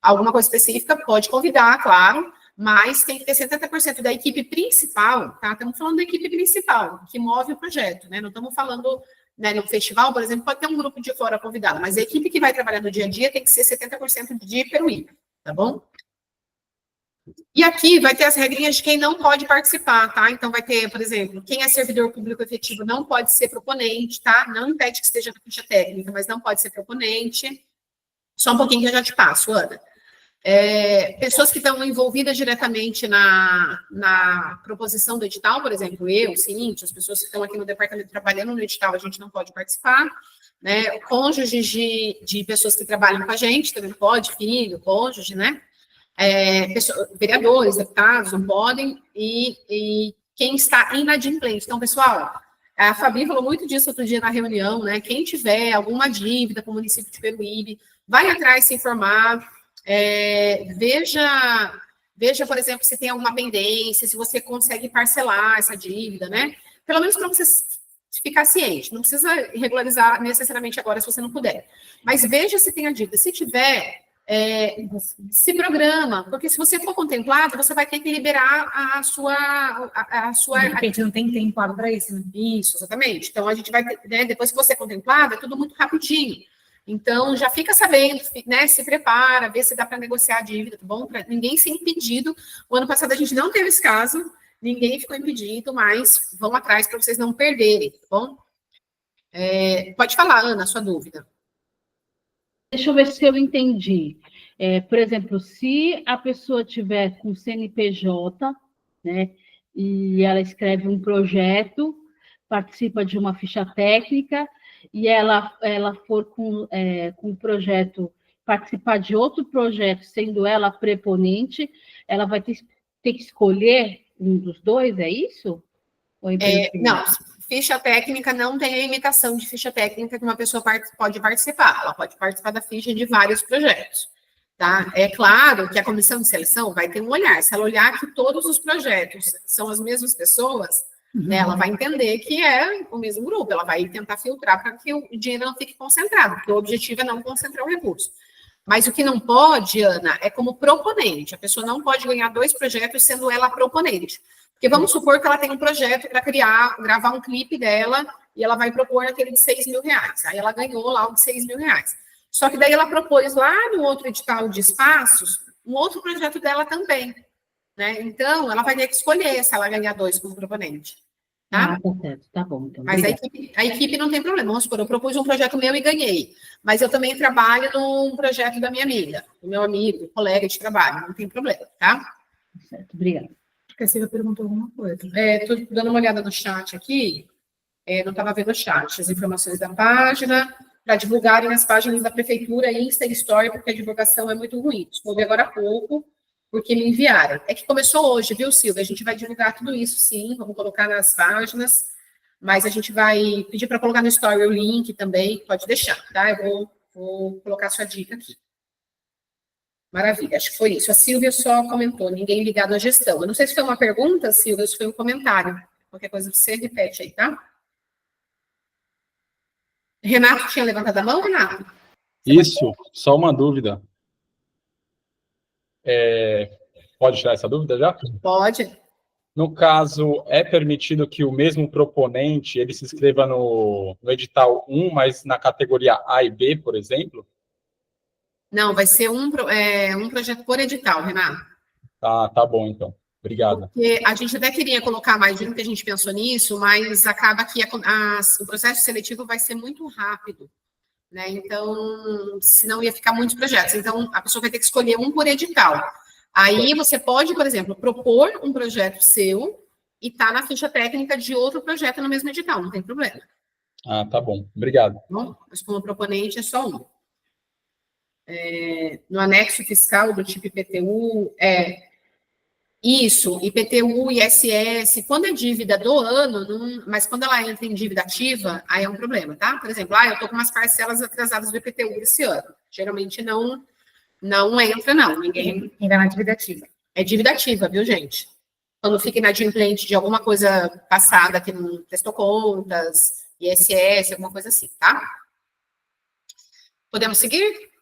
Alguma coisa específica, pode convidar, claro, mas tem que ter 70% da equipe principal, tá? Estamos falando da equipe principal, que move o projeto, né? Não estamos falando né, no festival, por exemplo, pode ter um grupo de fora convidado, mas a equipe que vai trabalhar no dia a dia tem que ser 70% de Peruíbe, tá bom? E aqui vai ter as regrinhas de quem não pode participar, tá? Então vai ter, por exemplo, quem é servidor público efetivo não pode ser proponente, tá? Não impede que esteja na ficha técnica, mas não pode ser proponente. Só um pouquinho que eu já te passo, Ana. Pessoas que estão envolvidas diretamente na proposição do edital, por exemplo, eu, Cintia, as pessoas que estão aqui no departamento trabalhando no edital, a gente não pode participar, né? Cônjuges de pessoas que trabalham com a gente, também não pode, filho, cônjuge, né? Vereadores, deputados, não podem, e quem está inadimplente. Então, pessoal, a Fabi falou muito disso outro dia na reunião, né? Quem tiver alguma dívida com o município de Peruíbe, vai atrás se informar, veja, por exemplo, se tem alguma pendência, se você consegue parcelar essa dívida, né? Pelo menos para você ficar ciente, não precisa regularizar necessariamente agora se você não puder. Mas veja se tem a dívida. Se tiver, se programa, porque se você for contemplado, você vai ter que liberar a sua... De repente não tem tempo para isso, né? Isso, exatamente. Então, a gente vai ter, né, depois que você é contemplado, é tudo muito rapidinho. Então, já fica sabendo, né, se prepara, vê se dá para negociar a dívida, tá bom? Para ninguém ser impedido. O ano passado a gente não teve esse caso, ninguém ficou impedido, mas vão atrás para vocês não perderem, tá bom? Pode falar, Ana, a sua dúvida. Deixa eu ver se eu entendi. Por exemplo, se a pessoa tiver com CNPJ, né, e ela escreve um projeto, participa de uma ficha técnica, e ela for com o projeto, participar de outro projeto, sendo ela preponente, ela vai ter que escolher um dos dois, é isso? Não, ficha técnica não tem a limitação de ficha técnica que uma pessoa pode participar. Ela pode participar da ficha de vários projetos, tá? É claro que a comissão de seleção vai ter um olhar. Se ela olhar que todos os projetos são as mesmas pessoas, né, ela vai entender que é o mesmo grupo. Ela vai tentar filtrar para que o dinheiro não fique concentrado, porque o objetivo é não concentrar o recurso. Mas o que não pode, Ana, é como proponente. A pessoa não pode ganhar 2 projetos sendo ela proponente. Porque vamos supor que ela tem um projeto para gravar um clipe dela, e ela vai propor aquele de R$6.000. Aí ela ganhou lá o de R$6.000. Só que daí ela propôs lá no outro edital de espaços, um outro projeto dela também, né? Então, ela vai ter que escolher se ela ganhar 2 como proponente. Tá? Tá certo, tá bom. Então, mas a equipe não tem problema. Vamos supor, eu propus um projeto meu e ganhei. Mas eu também trabalho num projeto da minha amiga, do meu amigo, colega de trabalho. Não tem problema, tá? Certo, obrigada. Acho que a Silvia perguntou alguma coisa. Estou dando uma olhada no chat aqui. Não estava vendo o chat. As informações da página, para divulgarem nas páginas da prefeitura, Insta e Story, porque a divulgação é muito ruim. Descobri agora há pouco, porque me enviaram. É que começou hoje, viu, Silvia? A gente vai divulgar tudo isso, sim. Vamos colocar nas páginas. Mas a gente vai pedir para colocar no Story o link também. Pode deixar, tá? Eu vou colocar a sua dica aqui. Maravilha, acho que foi isso. A Silvia só comentou, ninguém ligado à gestão. Eu não sei se foi uma pergunta, Silvia, ou se foi um comentário. Qualquer coisa você repete aí, tá? Renato tinha levantado a mão, Renato? Isso, só uma dúvida. Pode tirar essa dúvida já? Pode. No caso, é permitido que o mesmo proponente ele se inscreva no edital 1, mas na categoria A e B, por exemplo? Não, vai ser um projeto por edital, Renato. Tá bom, então. Obrigada. Porque a gente até queria colocar mais de um que a gente pensou nisso, mas acaba que o processo seletivo vai ser muito rápido, né? Então, senão ia ficar muitos projetos. Então, a pessoa vai ter que escolher um por edital. Aí você pode, por exemplo, propor um projeto seu e tá na ficha técnica de outro projeto no mesmo edital, não tem problema. Tá bom. Obrigado. Bom, mas como proponente é só um. No anexo fiscal do tipo IPTU, isso, IPTU, ISS, quando é dívida do ano, mas quando ela entra em dívida ativa, aí é um problema, tá? Por exemplo, eu estou com umas parcelas atrasadas do IPTU esse ano. Geralmente não entra, não. Ninguém Ainda na dívida ativa. É dívida ativa, viu, gente? Quando fica inadimplente de alguma coisa passada que não prestou contas, ISS, alguma coisa assim, tá? Podemos seguir?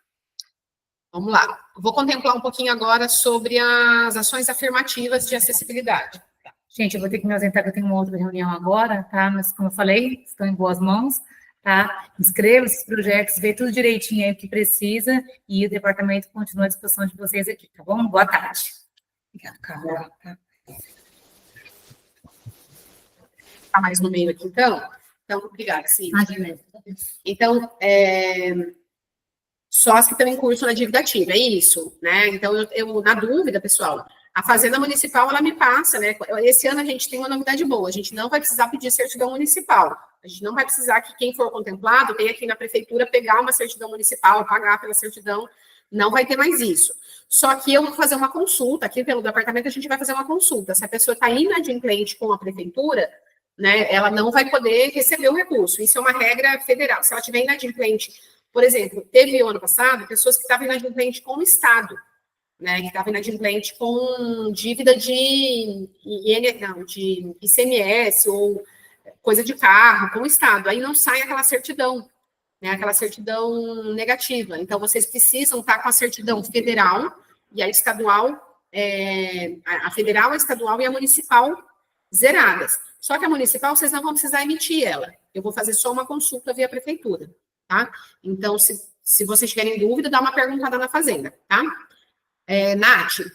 Vamos lá. Vou contemplar um pouquinho agora sobre as ações afirmativas de acessibilidade. Gente, eu vou ter que me ausentar, que eu tenho uma outra reunião agora, tá? Mas, como eu falei, estão em boas mãos. tá? Inscreva esses projetos, vê tudo direitinho aí o que precisa, e o departamento continua à disposição de vocês aqui, tá bom? Boa tarde. Obrigada, Carla. Tá mais no meio aqui, então? Então, obrigada, sim. Então, sós que estão em curso na dívida ativa, é isso, né? Então, eu na dúvida, pessoal, a Fazenda Municipal, ela me passa, né? Esse ano a gente tem uma novidade boa, a gente não vai precisar pedir certidão municipal, a gente não vai precisar que quem for contemplado tenha aqui na prefeitura pegar uma certidão municipal, pagar pela certidão, não vai ter mais isso. Só que eu vou fazer uma consulta, aqui pelo departamento a gente vai fazer uma consulta, se a pessoa está inadimplente com a prefeitura, né, ela não vai poder receber o recurso, isso é uma regra federal, se ela tiver inadimplente, por exemplo, teve o ano passado pessoas que estavam inadimplentes com o Estado, né, que estavam inadimplente com dívida de ICMS ou coisa de carro, com o Estado, aí não sai aquela certidão, né, aquela certidão negativa, então vocês precisam estar com a certidão federal e a estadual, a federal, a estadual e a municipal zeradas. Só que a municipal, vocês não vão precisar emitir ela. Eu vou fazer só uma consulta via prefeitura, tá? Então, se vocês tiverem dúvida, dá uma perguntada na Fazenda, tá? Nath,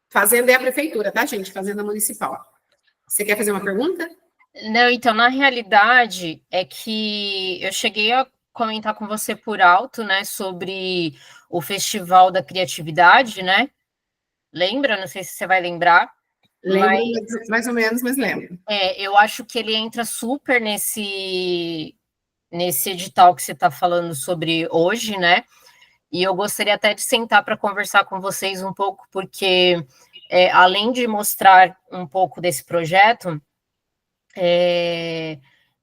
Fazenda é a prefeitura, tá, gente? Fazenda municipal. Você quer fazer uma pergunta? Não, então, na realidade, é que eu cheguei a comentar com você por alto, né, sobre o Festival da Criatividade, né? Lembra? Não sei se você vai lembrar. Lembro, mais ou menos, mas lembro. Eu acho que ele entra super nesse edital que você está falando sobre hoje, né? E eu gostaria até de sentar para conversar com vocês um pouco, porque além de mostrar um pouco desse projeto, é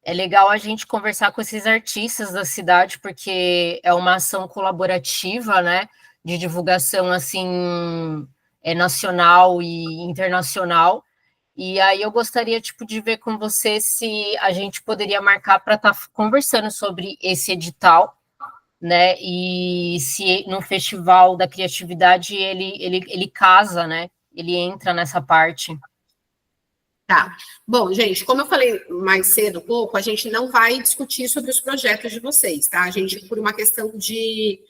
legal a gente conversar com esses artistas da cidade, porque é uma ação colaborativa, né? De divulgação, assim, nacional e internacional. E aí eu gostaria, de ver com você se a gente poderia marcar para estar conversando sobre esse edital, né? E se no Festival da Criatividade ele casa, né? Ele entra nessa parte. Tá. Bom, gente, como eu falei mais cedo um pouco, a gente não vai discutir sobre os projetos de vocês, tá? A gente, por uma questão de...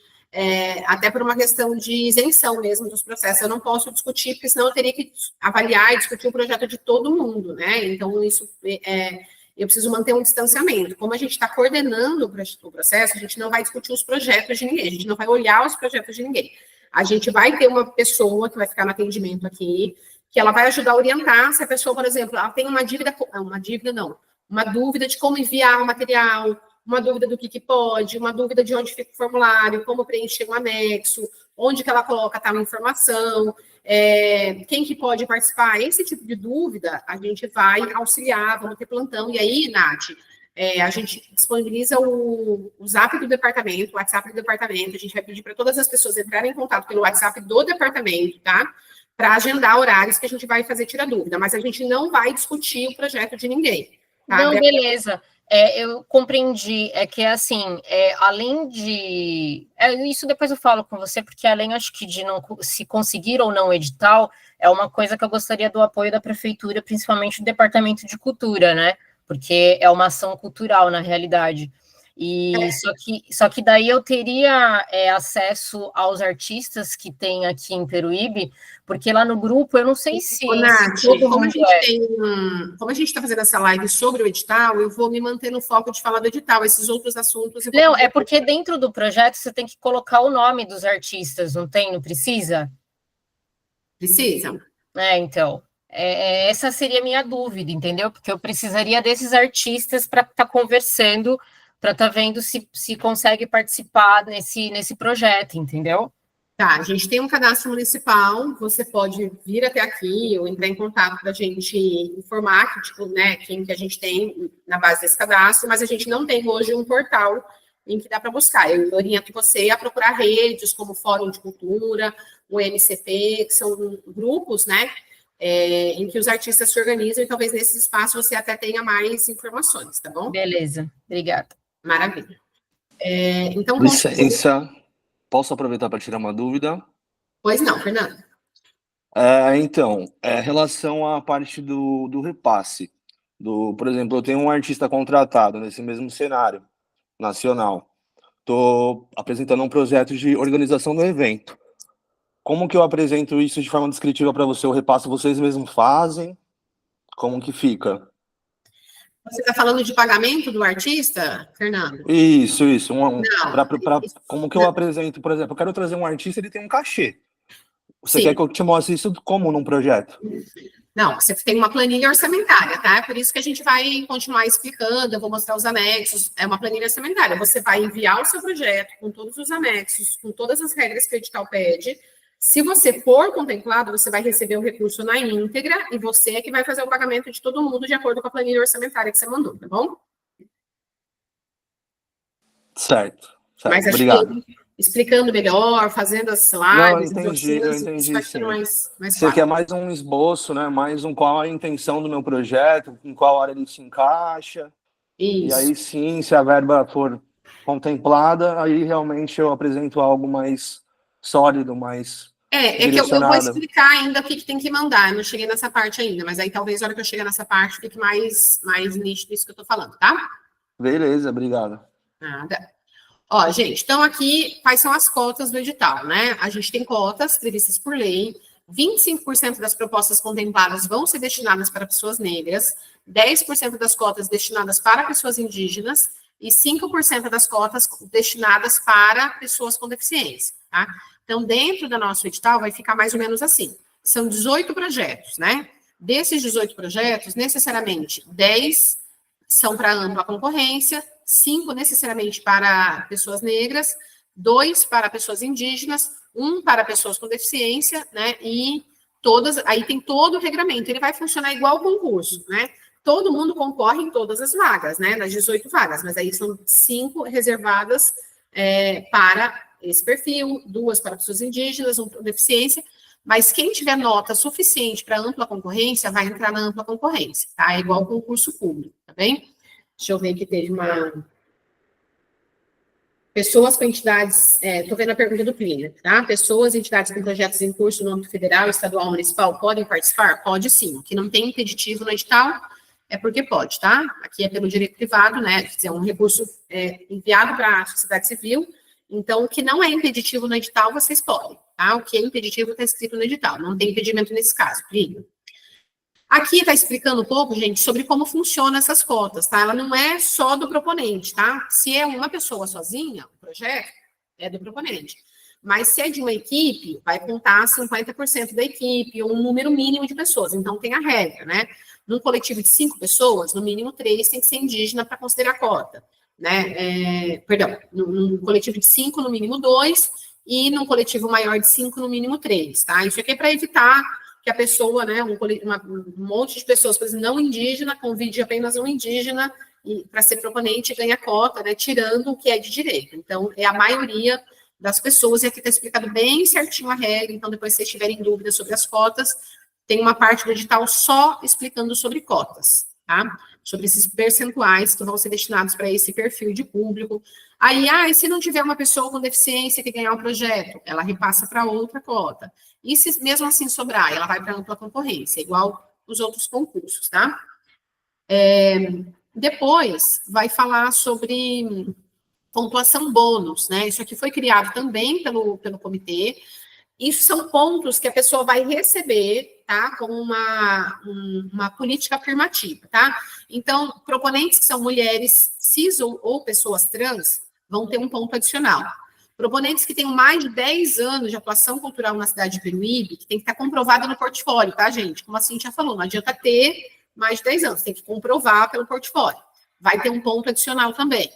até por uma questão de isenção mesmo dos processos, eu não posso discutir, porque senão eu teria que avaliar e discutir o projeto de todo mundo, né? Então, isso eu preciso manter um distanciamento. Como a gente está coordenando o processo, a gente não vai discutir os projetos de ninguém, a gente não vai olhar os projetos de ninguém. A gente vai ter uma pessoa que vai ficar no atendimento aqui, que ela vai ajudar a orientar se a pessoa, por exemplo, ela tem uma dúvida de como enviar o material, uma dúvida do que pode, uma dúvida de onde fica o formulário, como preencher um anexo, onde que ela coloca tal informação, quem que pode participar, esse tipo de dúvida a gente vai auxiliar, vamos ter plantão, e aí, Nath, a gente disponibiliza o Zap do departamento, o WhatsApp do departamento, a gente vai pedir para todas as pessoas entrarem em contato pelo WhatsApp do departamento, tá? Para agendar horários que a gente vai fazer tirar dúvida, mas a gente não vai discutir o projeto de ninguém. Tá? Não, beleza. Eu compreendi, que assim, além de... isso depois eu falo com você, porque além, acho que de não se conseguir ou não edital, é uma coisa que eu gostaria do apoio da prefeitura, principalmente do Departamento de Cultura, né? Porque é uma ação cultural, na realidade. E só que daí eu teria acesso aos artistas que tem aqui em Peruíbe, porque lá no grupo eu não sei se... Nath, como a gente está fazendo essa live sobre o edital, eu vou me manter no foco de falar do edital, esses outros assuntos... Não, é porque dentro do projeto você tem que colocar o nome dos artistas, não tem? Não precisa? Precisa. Então... essa seria a minha dúvida, entendeu? Porque eu precisaria desses artistas para estar conversando, para estar vendo se consegue participar nesse projeto, entendeu? Tá, a gente tem um cadastro municipal, você pode vir até aqui ou entrar em contato para a gente informar quem que a gente tem na base desse cadastro, mas a gente não tem hoje um portal em que dá para buscar. Eu oriento você a procurar redes como o Fórum de Cultura, o MCP, que são grupos, né, em que os artistas se organizam, e talvez nesse espaço você até tenha mais informações, tá bom? Beleza, obrigada. Maravilha. Então, licença, posso aproveitar para tirar uma dúvida? Pois não, Fernando. Então, em relação à parte do repasse, Por exemplo, eu tenho um artista contratado nesse mesmo cenário nacional. Estou apresentando um projeto de organização do evento. Como que eu apresento isso de forma descritiva para você? Eu repasso, vocês mesmos fazem? Como que fica? Você está falando de pagamento do artista, Fernando? Isso. Não. Como que eu apresento, por exemplo, eu quero trazer um artista, ele tem um cachê. Você Sim. quer que eu te mostre isso como num projeto? Não, você tem uma planilha orçamentária, tá? É por isso que a gente vai continuar explicando, eu vou mostrar os anexos, é uma planilha orçamentária. Você vai enviar o seu projeto com todos os anexos, com todas as regras que o edital pede. Se você for contemplado, você vai receber o recurso na íntegra e você é que vai fazer o pagamento de todo mundo de acordo com a planilha orçamentária que você mandou, tá bom? Certo. Mas acho Obrigado. que explicando melhor, fazendo as slides, Não, eu entendi, vai sim. ficando mais Você claro. quer mais um esboço, né? Mais qual a intenção do meu projeto, em qual área ele se encaixa. Isso. E aí sim, se a verba for contemplada, aí realmente eu apresento algo mais sólido, mais É que eu vou explicar ainda o que tem que mandar. Eu não cheguei nessa parte ainda, mas aí talvez na hora que eu chegar nessa parte fique mais nítido isso que eu tô falando, tá? Beleza, obrigado. Nada. Ó, gente, então aqui, quais são as cotas do edital, né? A gente tem cotas previstas por lei, 25% das propostas contempladas vão ser destinadas para pessoas negras, 10% das cotas destinadas para pessoas indígenas e 5% das cotas destinadas para pessoas com deficiência, tá? Então, dentro do nosso edital, vai ficar mais ou menos assim. São 18 projetos, né? Desses 18 projetos, necessariamente, 10 são para ampla concorrência, 5 necessariamente para pessoas negras, 2 para pessoas indígenas, 1 para pessoas com deficiência, né? E aí tem todo o regramento. Ele vai funcionar igual ao concurso, né? Todo mundo concorre em todas as vagas, né? Das 18 vagas, mas aí são 5 reservadas para esse perfil, 2 para pessoas indígenas, 1 com deficiência, mas quem tiver nota suficiente para ampla concorrência, vai entrar na ampla concorrência, tá? É igual ao concurso público, tá bem? Deixa eu ver que teve uma... Pessoas com entidades... Estou vendo a pergunta do Plínio, tá? Pessoas e entidades com projetos em curso no âmbito federal, estadual, municipal, podem participar? Pode sim. O que não tem impeditivo no edital é porque pode, tá? Aqui é pelo direito privado, né? Quer dizer, um recurso enviado para a sociedade civil. Então, o que não é impeditivo no edital, vocês podem, tá? O que é impeditivo está escrito no edital. Não tem impedimento nesse caso, Plínio. Aqui está explicando um pouco, gente, sobre como funcionam essas cotas, tá? Ela não é só do proponente, tá? Se é uma pessoa sozinha, o projeto é do proponente. Mas se é de uma equipe, vai contar 50% da equipe, ou um número mínimo de pessoas. Então, tem a regra, né? Num coletivo de 5 pessoas, no mínimo 3 tem que ser indígena para considerar cota, né? Num coletivo de 5, no mínimo 2, e num coletivo maior de 5, no mínimo 3, tá? Isso aqui é para evitar que a pessoa, né, um monte de pessoas, por exemplo, não indígena, convide apenas um indígena para ser proponente e ganha cota, né, tirando o que é de direito. Então, é a maioria das pessoas, e aqui está explicado bem certinho a regra, então depois se vocês tiverem dúvidas sobre as cotas, tem uma parte do edital só explicando sobre cotas, tá? Sobre esses percentuais que vão ser destinados para esse perfil de público. Aí, e se não tiver uma pessoa com deficiência que ganhar o projeto, ela repassa para outra cota. E se mesmo assim sobrar, ela vai para ampla concorrência, igual os outros concursos, tá? Depois, vai falar sobre pontuação bônus, né? Isso aqui foi criado também pelo comitê. Isso são pontos que a pessoa vai receber, tá? Como uma política afirmativa, tá? Então, proponentes que são mulheres cis ou pessoas trans vão ter um ponto adicional. Proponentes que tenham mais de 10 anos de atuação cultural na cidade de Peruíbe, que tem que estar comprovado no portfólio, tá, gente? Como a Cíntia falou, não adianta ter mais de 10 anos, tem que comprovar pelo portfólio. Vai ter um ponto adicional também.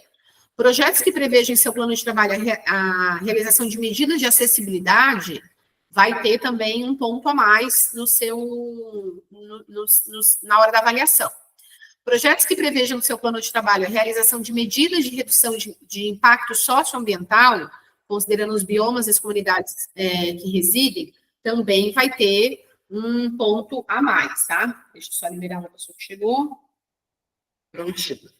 Projetos que prevejam em seu plano de trabalho a realização de medidas de acessibilidade, vai ter também um ponto a mais na hora da avaliação. Projetos que prevejam no seu plano de trabalho a realização de medidas de redução de impacto socioambiental, considerando os biomas e as comunidades que residem, também vai ter um ponto a mais, tá? Deixa eu só liberar uma pessoa que chegou. Prontinho.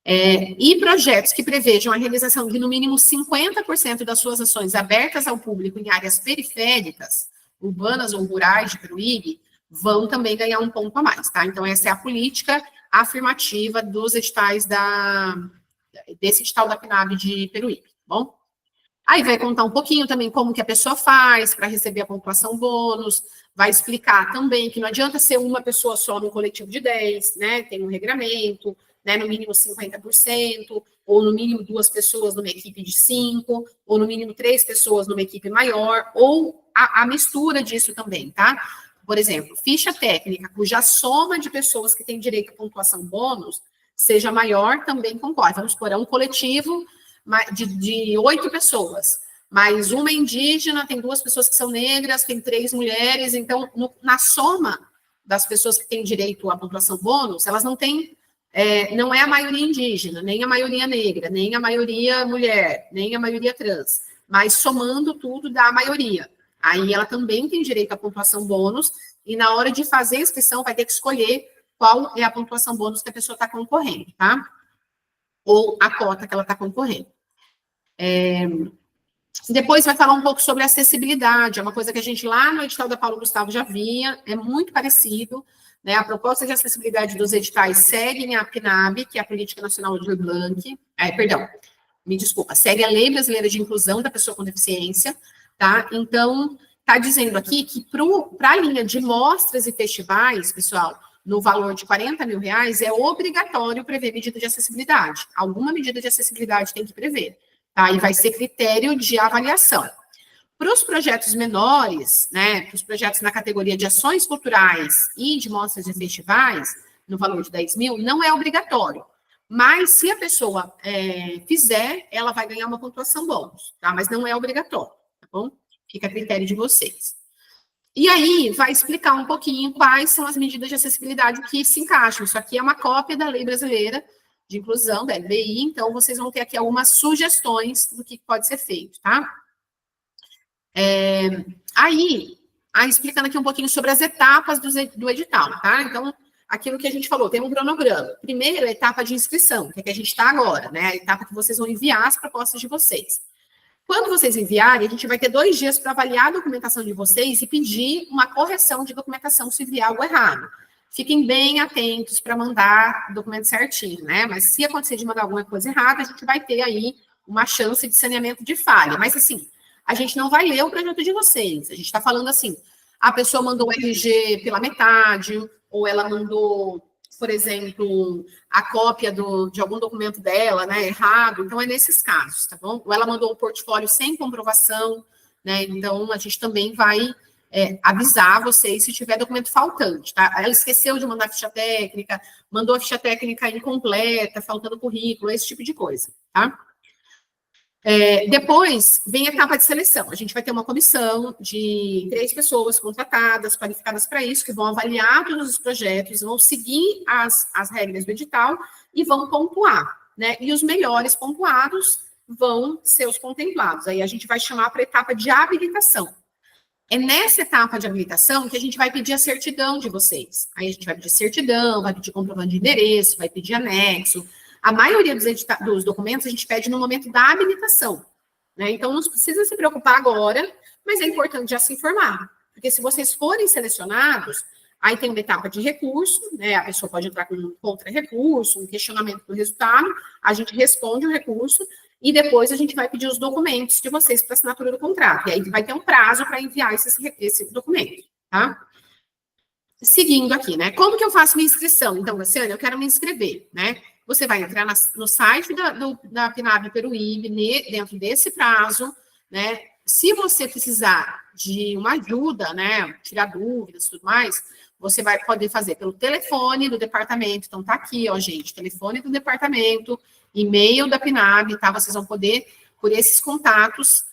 E projetos que prevejam a realização de, no mínimo, 50% das suas ações abertas ao público em áreas periféricas, urbanas ou rurais de Peruíbe, vão também ganhar um ponto a mais, tá? Então, essa é a política afirmativa dos editais desse edital da PNAB de Peruíbe, tá bom? Aí vai contar um pouquinho também como que a pessoa faz para receber a pontuação bônus, vai explicar também que não adianta ser uma pessoa só no coletivo de 10, né? Tem um regramento, né? No mínimo 50%, ou no mínimo 2 pessoas numa equipe de 5, ou no mínimo 3 pessoas numa equipe maior, ou a mistura disso também, tá? Por exemplo, ficha técnica, cuja soma de pessoas que têm direito à pontuação bônus seja maior, também concorre. Vamos supor, é um coletivo de 8 pessoas, mais uma indígena, tem 2 pessoas que são negras, tem 3 mulheres, então, na soma das pessoas que têm direito à pontuação bônus, elas não têm, não é a maioria indígena, nem a maioria negra, nem a maioria mulher, nem a maioria trans, mas somando tudo dá a maioria. Aí ela também tem direito à pontuação bônus, e na hora de fazer a inscrição vai ter que escolher qual é a pontuação bônus que a pessoa está concorrendo, tá? Ou a cota que ela está concorrendo. Depois vai falar um pouco sobre acessibilidade, é uma coisa que a gente lá no edital da Paulo Gustavo já via, é muito parecido, né? A proposta de acessibilidade dos editais seguem a PNAB, que é a Política Nacional de Blanc, segue a Lei Brasileira de Inclusão da Pessoa com Deficiência, tá? Então, está dizendo aqui que para a linha de mostras e festivais, pessoal, no valor de R$40 mil, é obrigatório prever medida de acessibilidade. Alguma medida de acessibilidade tem que prever, tá? E vai ser critério de avaliação. Para os projetos menores, né, para os projetos na categoria de ações culturais e de mostras e festivais, no valor de 10 mil, não é obrigatório. Mas, se a pessoa fizer, ela vai ganhar uma pontuação bônus, tá? Mas não é obrigatório, tá bom? Fica a critério de vocês. E aí, vai explicar um pouquinho quais são as medidas de acessibilidade que se encaixam. Isso aqui é uma cópia da Lei Brasileira de Inclusão, da LBI, então vocês vão ter aqui algumas sugestões do que pode ser feito, tá? Aí, explicando aqui um pouquinho sobre as etapas do edital, tá? Então, aquilo que a gente falou, tem um cronograma. Primeiro, a etapa de inscrição, que é que a gente está agora, né? A etapa que vocês vão enviar as propostas de vocês. Quando vocês enviarem, a gente vai ter 2 dias para avaliar a documentação de vocês e pedir uma correção de documentação se vier algo errado. Fiquem bem atentos para mandar o documento certinho, né? Mas se acontecer de mandar alguma coisa errada, a gente vai ter aí uma chance de saneamento de falha. Mas, assim, a gente não vai ler o projeto de vocês. A gente está falando assim, a pessoa mandou o RG pela metade, ou ela mandou, por exemplo, a cópia de algum documento dela, né, errado. Então, é nesses casos, tá bom? Ou ela mandou o portfólio sem comprovação, né? Então, a gente também vai avisar vocês se tiver documento faltante, tá? Ela esqueceu de mandar a ficha técnica, mandou a ficha técnica incompleta, faltando currículo, esse tipo de coisa, tá? Depois, vem a etapa de seleção. A gente vai ter uma comissão de 3 pessoas contratadas, qualificadas para isso, que vão avaliar todos os projetos, vão seguir as regras do edital e vão pontuar, né? E os melhores pontuados vão ser os contemplados. Aí a gente vai chamar para a etapa de habilitação. É nessa etapa de habilitação que a gente vai pedir a certidão de vocês. Aí a gente vai pedir certidão, vai pedir comprovante de endereço, vai pedir anexo. A maioria dos documentos a gente pede no momento da habilitação, né? Então, não precisa se preocupar agora, mas é importante já se informar. Porque se vocês forem selecionados, aí tem uma etapa de recurso, né? A pessoa pode entrar com um contra-recurso, um questionamento do resultado, a gente responde o recurso e depois a gente vai pedir os documentos de vocês para assinatura do contrato. E aí vai ter um prazo para enviar esse documento, tá? Seguindo aqui, né? Como que eu faço minha inscrição? Então, Luciana, eu quero me inscrever, né? Você vai entrar no site da PNAB Peruíbe, dentro desse prazo, né? Se você precisar de uma ajuda, né? Tirar dúvidas e tudo mais, você vai poder fazer pelo telefone do departamento. Então, tá aqui, ó, gente, telefone do departamento, e-mail da PNAB, tá? Vocês vão poder, por esses contatos,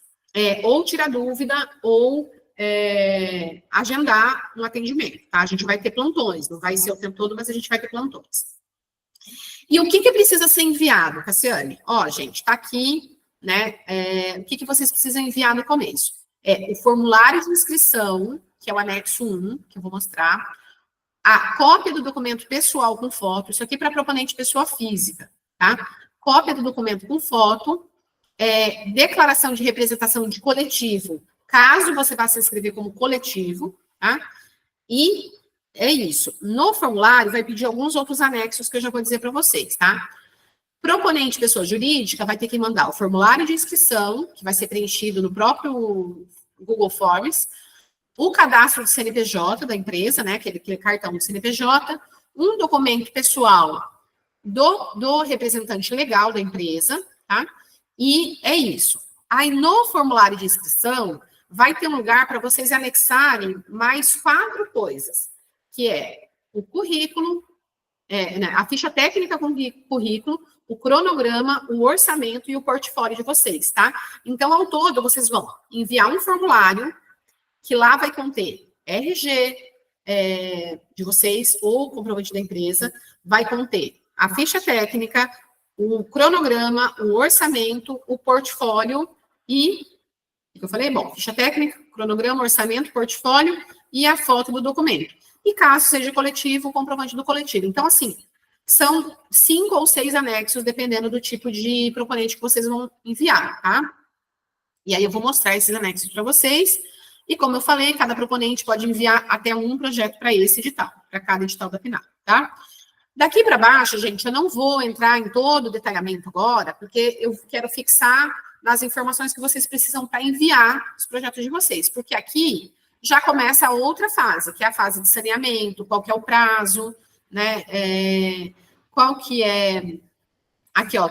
ou tirar dúvida, ou agendar um atendimento, tá? A gente vai ter plantões, não vai ser o tempo todo, mas a gente vai ter plantões. E o que precisa ser enviado, Cassiane? Ó, gente, tá aqui, né? O que vocês precisam enviar no começo? O formulário de inscrição, que é o anexo 1, que eu vou mostrar, a cópia do documento pessoal com foto, isso aqui para proponente pessoa física, tá? Cópia do documento com foto, declaração de representação de coletivo, caso você vá se inscrever como coletivo, tá? E é isso. No formulário vai pedir alguns outros anexos que eu já vou dizer para vocês, tá? Proponente pessoa jurídica vai ter que mandar o formulário de inscrição, que vai ser preenchido no próprio Google Forms, o cadastro do CNPJ da empresa, né, aquele cartão do CNPJ, um documento pessoal do representante legal da empresa, tá? E é isso. Aí, no formulário de inscrição, vai ter um lugar para vocês anexarem mais 4 coisas, que é o currículo, né, a ficha técnica com currículo, o cronograma, o orçamento e o portfólio de vocês, tá? Então, ao todo, vocês vão enviar um formulário que lá vai conter RG de vocês ou comprovante da empresa, vai conter a ficha técnica, o cronograma, o orçamento, o portfólio e, o que eu falei? Bom, ficha técnica, cronograma, orçamento, portfólio e a foto do documento. E caso seja coletivo, o comprovante do coletivo. Então, assim, são 5 ou 6 anexos, dependendo do tipo de proponente que vocês vão enviar, tá? E aí eu vou mostrar esses anexos para vocês. E como eu falei, cada proponente pode enviar até um projeto para esse edital, para cada edital da PNAD, tá? Daqui para baixo, gente, eu não vou entrar em todo o detalhamento agora, porque eu quero fixar nas informações que vocês precisam para enviar os projetos de vocês, porque aqui já começa a outra fase, que é a fase de saneamento, qual que é o prazo, né, qual que é... Aqui, ó,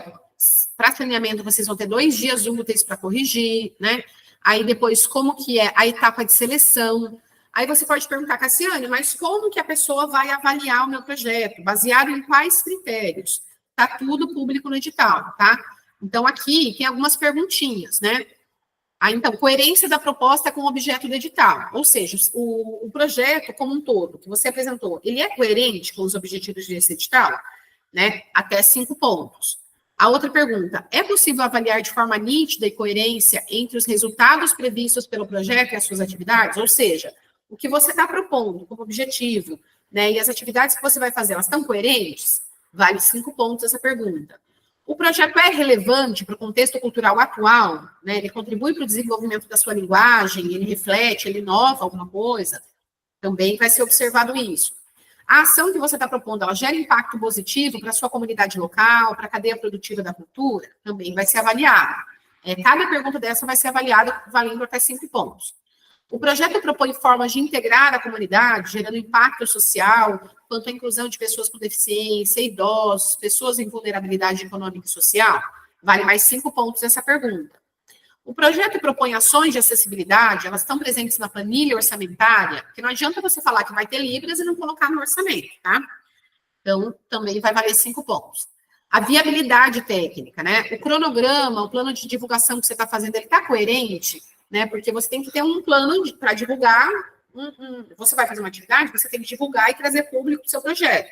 para saneamento vocês vão ter 2 dias úteis para corrigir, né? Aí depois, como que é a etapa de seleção? Aí você pode perguntar, Cassiane, mas como que a pessoa vai avaliar o meu projeto? Baseado em quais critérios? Tá tudo público no edital, tá? Então, aqui tem algumas perguntinhas, né? Aí, então, coerência da proposta com o objeto do edital. Ou seja, o projeto como um todo que você apresentou, ele é coerente com os objetivos desse edital? Né? Até 5 pontos. A outra pergunta, é possível avaliar de forma nítida e coerência entre os resultados previstos pelo projeto e as suas atividades? Ou seja, o que você está propondo como objetivo, né, e as atividades que você vai fazer, elas estão coerentes? Vale 5 pontos essa pergunta. O projeto é relevante para o contexto cultural atual? Né, ele contribui para o desenvolvimento da sua linguagem, ele reflete, ele inova alguma coisa? Também vai ser observado isso. A ação que você está propondo, ela gera impacto positivo para a sua comunidade local, para a cadeia produtiva da cultura? Também vai ser avaliada. Cada pergunta dessa vai ser avaliada valendo até 5 pontos. O projeto propõe formas de integrar a comunidade, gerando impacto social, quanto à inclusão de pessoas com deficiência, idosos, pessoas em vulnerabilidade econômica e social? Vale mais 5 pontos essa pergunta. O projeto propõe ações de acessibilidade, elas estão presentes na planilha orçamentária, porque não adianta você falar que vai ter libras e não colocar no orçamento, tá? Então, também vai valer 5 pontos. A viabilidade técnica, né? O cronograma, o plano de divulgação que você está fazendo, ele está coerente? Né? Porque você tem que ter um plano para divulgar, você vai fazer uma atividade, você tem que divulgar e trazer público para o seu projeto.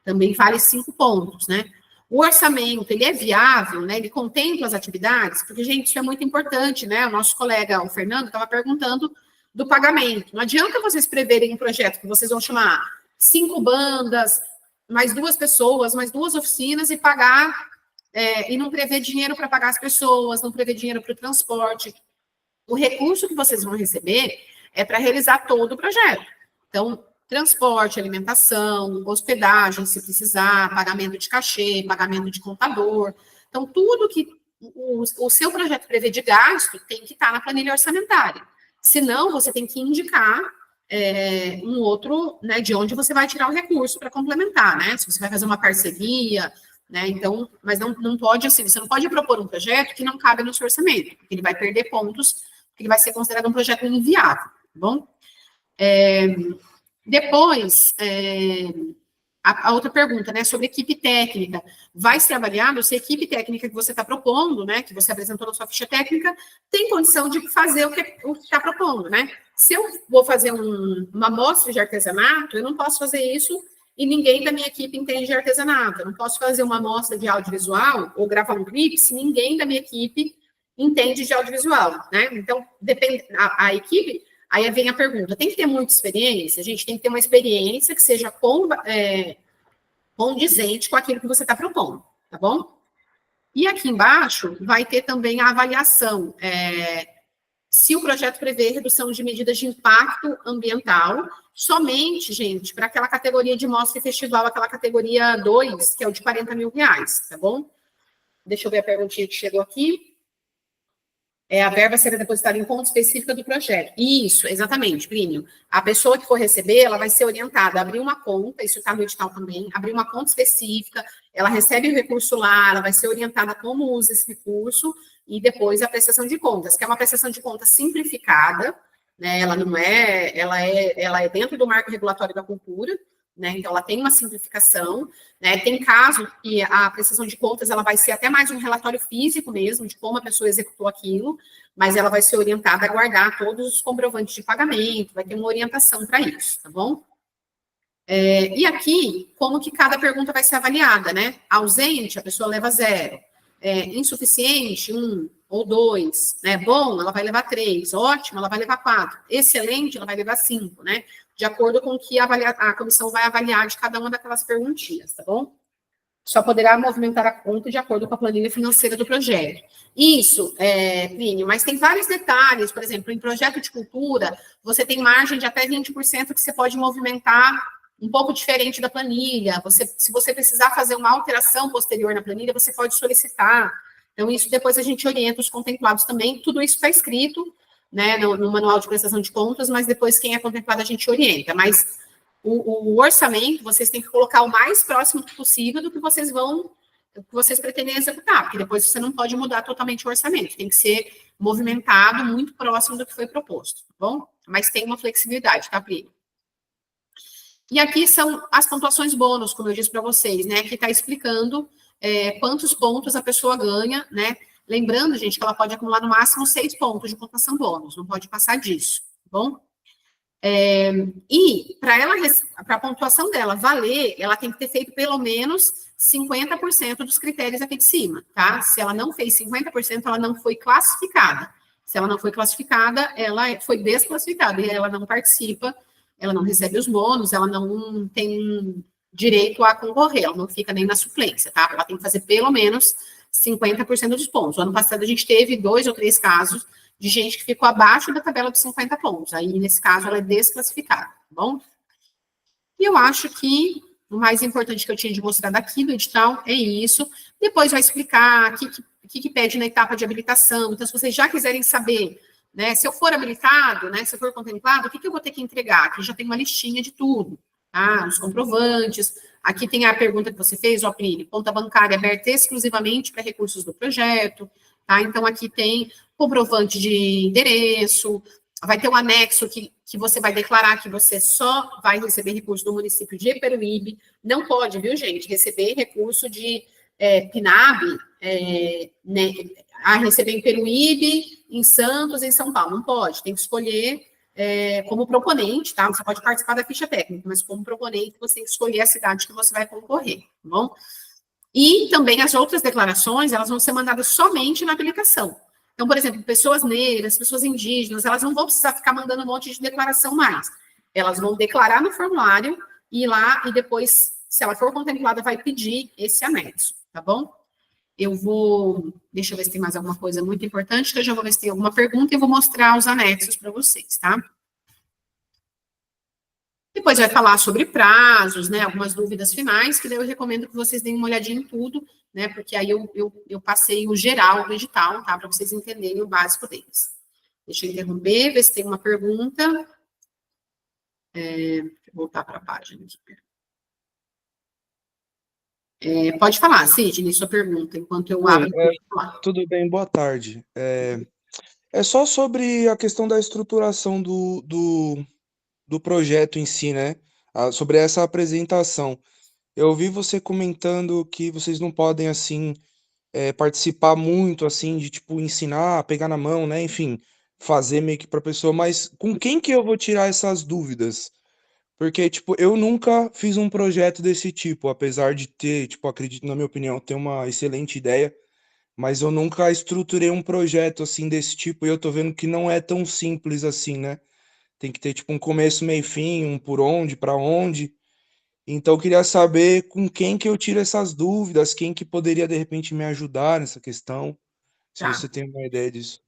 Também vale 5 pontos, né? O orçamento, ele é viável, né? Ele contempla as atividades, porque, gente, isso é muito importante, né? O nosso colega, o Fernando, estava perguntando do pagamento. Não adianta vocês preverem um projeto que vocês vão chamar 5 bandas, mais 2 pessoas, mais 2 oficinas e pagar, e não prever dinheiro para pagar as pessoas, não prever dinheiro para o transporte. O recurso que vocês vão receber é para realizar todo o projeto. Então, transporte, alimentação, hospedagem, se precisar, pagamento de cachê, pagamento de contador. Então, tudo que o seu projeto prevê de gasto tem que estar na planilha orçamentária. Senão, você tem que indicar um outro, né, de onde você vai tirar o recurso para complementar, né? Se você vai fazer uma parceria, né? Então, mas não pode, assim, você não pode propor um projeto que não cabe no seu orçamento, porque ele vai perder pontos, porque ele vai ser considerado um projeto inviável, tá bom? Depois, a outra pergunta, né, sobre equipe técnica. Vai ser avaliado se a equipe técnica que você está propondo, né, que você apresentou na sua ficha técnica, tem condição de fazer o que está propondo, né? Se eu vou fazer uma amostra de artesanato, eu não posso fazer isso e ninguém da minha equipe entende de artesanato. Eu não posso fazer uma amostra de audiovisual ou gravar um clipe se ninguém da minha equipe entende de audiovisual, né? Então, depende, a equipe, aí vem a pergunta, tem que ter muita experiência? A gente tem que ter uma experiência que seja condizente com aquilo que você está propondo, tá bom? E aqui embaixo vai ter também a avaliação, se o projeto prevê redução de medidas de impacto ambiental, somente, gente, para aquela categoria de mostra e festival, aquela categoria 2, que é o de R$ 40.000, tá bom? Deixa eu ver a perguntinha que chegou aqui. A verba será depositada em conta específica do projeto. Isso, exatamente, Plínio. A pessoa que for receber, ela vai ser orientada a abrir uma conta, isso está no edital também, abrir uma conta específica, ela recebe o recurso lá, ela vai ser orientada a como usa esse recurso, e depois a prestação de contas, que é uma prestação de contas simplificada, né? Ela não é, ela é dentro do marco regulatório da cultura, né? Então, ela tem uma simplificação, né? Tem casos que a prestação de contas ela vai ser até mais um relatório físico mesmo, de como a pessoa executou aquilo, mas ela vai ser orientada a guardar todos os comprovantes de pagamento, vai ter uma orientação para isso, tá bom? E aqui, como que cada pergunta vai ser avaliada, né? Ausente, a pessoa leva 0. Insuficiente, 1 ou 2, né? Bom, ela vai levar 3. Ótimo, ela vai levar 4. Excelente, ela vai levar 5, né? De acordo com o que a comissão vai avaliar de cada uma daquelas perguntinhas, tá bom? Só poderá movimentar a conta de acordo com a planilha financeira do projeto. Isso, Plínio, mas tem vários detalhes, por exemplo, em projeto de cultura, você tem margem de até 20% que você pode movimentar um pouco diferente da planilha. Se você precisar fazer uma alteração posterior na planilha, você pode solicitar. Então, isso depois a gente orienta os contemplados também. Tudo isso está escrito, né, no manual de prestação de contas, mas depois quem é contemplado a gente orienta. Mas o orçamento, vocês têm que colocar o mais próximo possível do que vocês pretendem executar, porque depois você não pode mudar totalmente o orçamento, tem que ser movimentado muito próximo do que foi proposto, tá bom? Mas tem uma flexibilidade, tá, Pri? E aqui são as pontuações bônus, como eu disse para vocês, né, que está explicando quantos pontos a pessoa ganha, né? Lembrando, gente, que ela pode acumular no máximo 6 pontos de pontuação bônus, não pode passar disso, tá bom? E para a pontuação dela valer, ela tem que ter feito pelo menos 50% dos critérios aqui de cima, tá? Se ela não fez 50%, ela não foi classificada. Se ela não foi classificada, ela foi desclassificada e ela não participa, ela não recebe os bônus, ela não tem direito a concorrer, ela não fica nem na suplência, tá? Ela tem que fazer pelo menos 50% dos pontos. O ano passado a gente teve 2 ou 3 casos de gente que ficou abaixo da tabela dos 50 pontos. Aí, nesse caso, ela é desclassificada, tá bom? E eu acho que o mais importante que eu tinha de mostrar daqui do edital é isso. Depois vai explicar o que pede na etapa de habilitação. Então, se vocês já quiserem saber, né, se eu for habilitado, né, se eu for contemplado, o que eu vou ter que entregar? Aqui já tem uma listinha de tudo, tá? Os comprovantes. Aqui tem a pergunta que você fez, ó, Plínio, conta bancária aberta exclusivamente para recursos do projeto, tá? Então, aqui tem comprovante de endereço, vai ter um anexo que você vai declarar que você só vai receber recurso do município de Peruíbe, não pode, viu, gente, receber recurso de PNAB, né, a receber em Peruíbe, em Santos, em São Paulo, não pode, tem que escolher como proponente, tá? Você pode participar da ficha técnica, mas como proponente você tem que escolher a cidade que você vai concorrer, tá bom? E também as outras declarações, elas vão ser mandadas somente na habilitação. Então, por exemplo, pessoas negras, pessoas indígenas, elas não vão precisar ficar mandando um monte de declaração mais. Elas vão declarar no formulário, ir lá e depois, se ela for contemplada, vai pedir esse anexo, tá bom? Deixa eu ver se tem mais alguma coisa muito importante, que eu já vou ver se tem alguma pergunta e vou mostrar os anexos para vocês, tá? Depois vai falar sobre prazos, né, algumas dúvidas finais, que daí eu recomendo que vocês deem uma olhadinha em tudo, né, porque aí eu passei o geral do edital, tá, para vocês entenderem o básico deles. Deixa eu interromper, ver se tem uma pergunta. Vou voltar para a página aqui. Pode falar, Sidney, sua pergunta, enquanto eu abro. Tudo bem, boa tarde. É só sobre a questão da estruturação do projeto em si, né? Sobre essa apresentação. Eu ouvi você comentando que vocês não podem, assim, participar muito, assim, de, tipo, ensinar, pegar na mão, né? Enfim, fazer meio que para a pessoa, mas com quem que eu vou tirar essas dúvidas? Porque, tipo, eu nunca fiz um projeto desse tipo, apesar de ter, tipo, acredito, na minha opinião, ter uma excelente ideia, mas eu nunca estruturei um projeto, assim, desse tipo, e eu tô vendo que não é tão simples assim, né? Tem que ter, tipo, um começo, meio e fim, um por onde, para onde. Então, eu queria saber com quem que eu tiro essas dúvidas, quem que poderia, de repente, me ajudar nessa questão, se Tá. você tem uma ideia disso.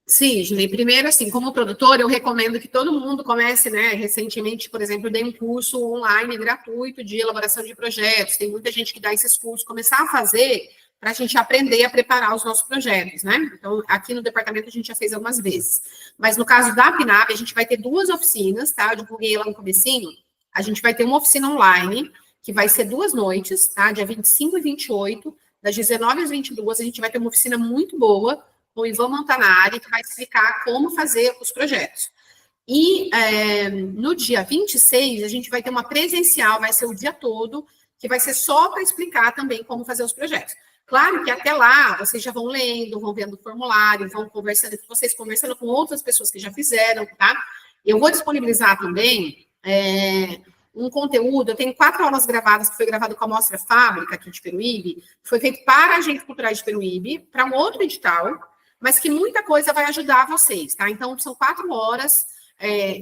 Sidney, primeiro, assim, como produtor, eu recomendo que todo mundo comece, né? Recentemente, por exemplo, eu dei um curso online gratuito de elaboração de projetos. Tem muita gente que dá esses cursos, começar a fazer para a gente aprender a preparar os nossos projetos, né? Então, aqui no departamento a gente já fez algumas vezes. Mas no caso da PNAB, a gente vai ter 2 oficinas, tá? Eu divulguei lá no comecinho. A gente vai ter uma oficina online, que vai ser 2 noites, tá? Dia 25 e 28, das 19 às 22, a gente vai ter uma oficina muito boa, o Ivan Montanari, que vai explicar como fazer os projetos. E no dia 26, a gente vai ter uma presencial, vai ser o dia todo, que vai ser só para explicar também como fazer os projetos. Claro que até lá, vocês já vão lendo, vão vendo o formulário, vão conversando com vocês, conversando com outras pessoas que já fizeram, tá? Eu vou disponibilizar também um conteúdo, eu tenho 4 aulas gravadas, que foi gravado com a Mostra Fábrica, aqui de Peruíbe, que foi feito para agentes culturais de Peruíbe, para um outro edital, mas que muita coisa vai ajudar vocês, tá? Então, são 4 horas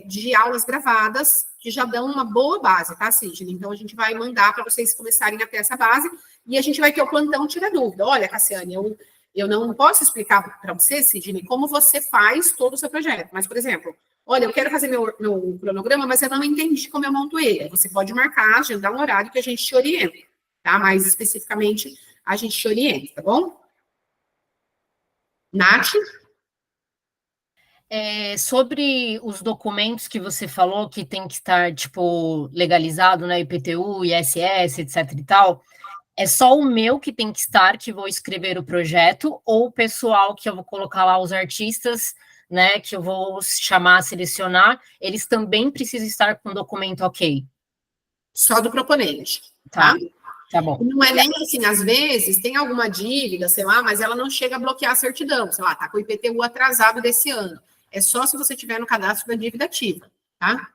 de aulas gravadas, que já dão uma boa base, tá, Sidney? Então, a gente vai mandar para vocês começarem a ter essa base, e a gente vai ter o plantão tira dúvida. Olha, Cassiane, eu não posso explicar para você, Sidney, como você faz todo o seu projeto, mas, por exemplo, olha, eu quero fazer meu cronograma, mas eu não entendi como eu monto ele. Você pode marcar, agendar um horário que a gente te orienta, tá? Mais especificamente, a gente te orienta, tá bom? Nath? Sobre os documentos que você falou que tem que estar, tipo, legalizado na IPTU, ISS, etc e tal, é só o meu que tem que estar, que vou escrever o projeto, ou o pessoal que eu vou colocar lá, os artistas, né, que eu vou chamar, selecionar, eles também precisam estar com o documento ok? Só do proponente, Tá, tá? tá bom. Não é nem assim, às vezes tem alguma dívida, sei lá, mas ela não chega a bloquear a certidão, sei lá, tá com o IPTU atrasado desse ano. É só se você tiver no cadastro da dívida ativa, tá?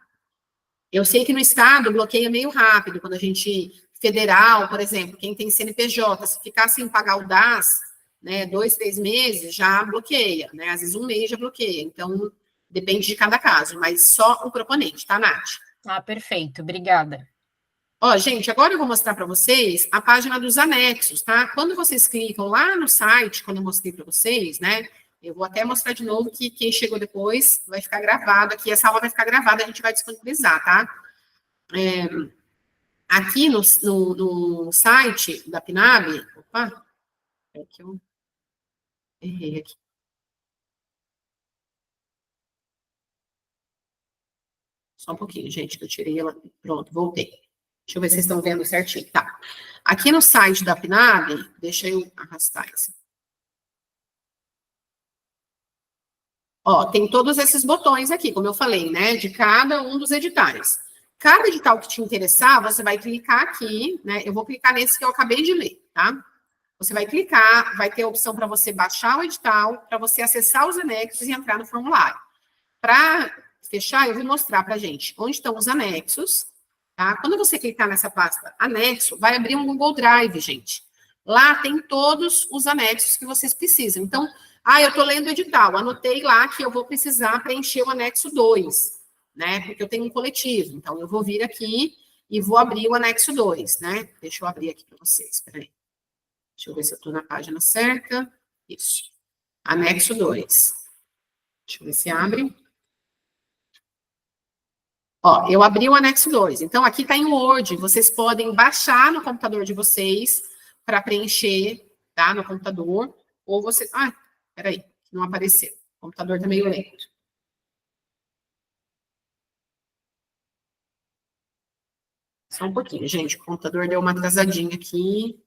Eu sei que no estado bloqueia meio rápido, quando a gente, federal, por exemplo, quem tem CNPJ, se ficar sem pagar o DAS, né, 2, 3 meses, já bloqueia, né? Às vezes 1 mês já bloqueia. Então, depende de cada caso, mas só o proponente, tá, Nath? Tá, perfeito, obrigada. Ó, gente, agora eu vou mostrar para vocês a página dos anexos, tá? Quando vocês clicam lá no site, quando eu mostrei para vocês, né? Eu vou até mostrar de novo que quem chegou depois vai ficar gravado aqui. Essa aula vai ficar gravada, a gente vai disponibilizar, tá? Aqui no site da PNAB, opa, é que eu errei aqui. Só um pouquinho, gente, que eu tirei ela. Pronto, voltei. Deixa eu ver se vocês estão vendo certinho. Tá. Aqui no site da PNAB, deixa eu arrastar isso. Ó, tem todos esses botões aqui, como eu falei, né? De cada um dos editais. Cada edital que te interessar, você vai clicar aqui, né? Eu vou clicar nesse que eu acabei de ler, tá? Você vai clicar, vai ter a opção para você baixar o edital, para você acessar os anexos e entrar no formulário. Para fechar, eu vou mostrar para a gente onde estão os anexos, tá? Quando você clicar nessa pasta anexo, vai abrir um Google Drive, gente. Lá tem todos os anexos que vocês precisam. Então, eu estou lendo o edital, anotei lá que eu vou precisar preencher o anexo 2, né? Porque eu tenho um coletivo. Então, eu vou vir aqui e vou abrir o anexo 2, né? Deixa eu abrir aqui para vocês, espera aí. Deixa eu ver se eu estou na página certa. Isso. Anexo 2. Deixa eu ver se abre. Ó, eu abri o anexo 2. Então, aqui está em Word. Vocês podem baixar no computador de vocês para preencher, tá? No computador. Ou você... peraí, não apareceu. O computador está meio lento. Só um pouquinho, gente. O computador deu uma atrasadinha aqui.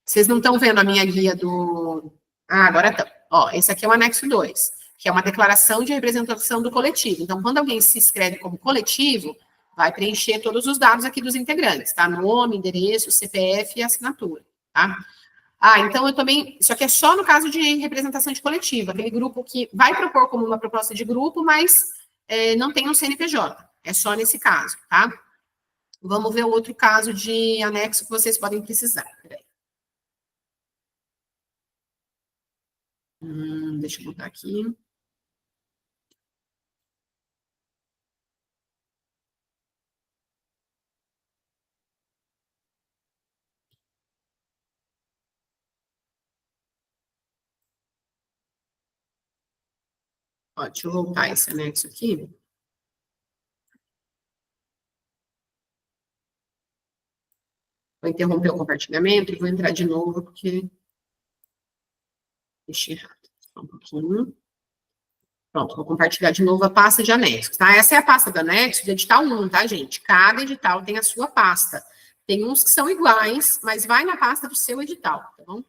Vocês não estão vendo a minha guia do... agora estão. Ó, esse aqui é o anexo 2, que é uma declaração de representação do coletivo. Então, quando alguém se inscreve como coletivo, vai preencher todos os dados aqui dos integrantes, tá? Nome, endereço, CPF e assinatura, tá? Então eu também... Isso aqui é só no caso de representação de coletivo, aquele grupo que vai propor como uma proposta de grupo, mas não tem um CNPJ. É só nesse caso, tá? Vamos ver o outro caso de anexo que vocês podem precisar. Peraí. Deixa eu botar aqui. Ó, deixa eu voltar esse anexo aqui. Vou interromper o compartilhamento e vou entrar de novo, porque... Deixa errado. Só um pouquinho. Pronto, vou compartilhar de novo a pasta de anexos, tá? Essa é a pasta do anexo de edital 1, tá, gente? Cada edital tem a sua pasta. Tem uns que são iguais, mas vai na pasta do seu edital, tá bom?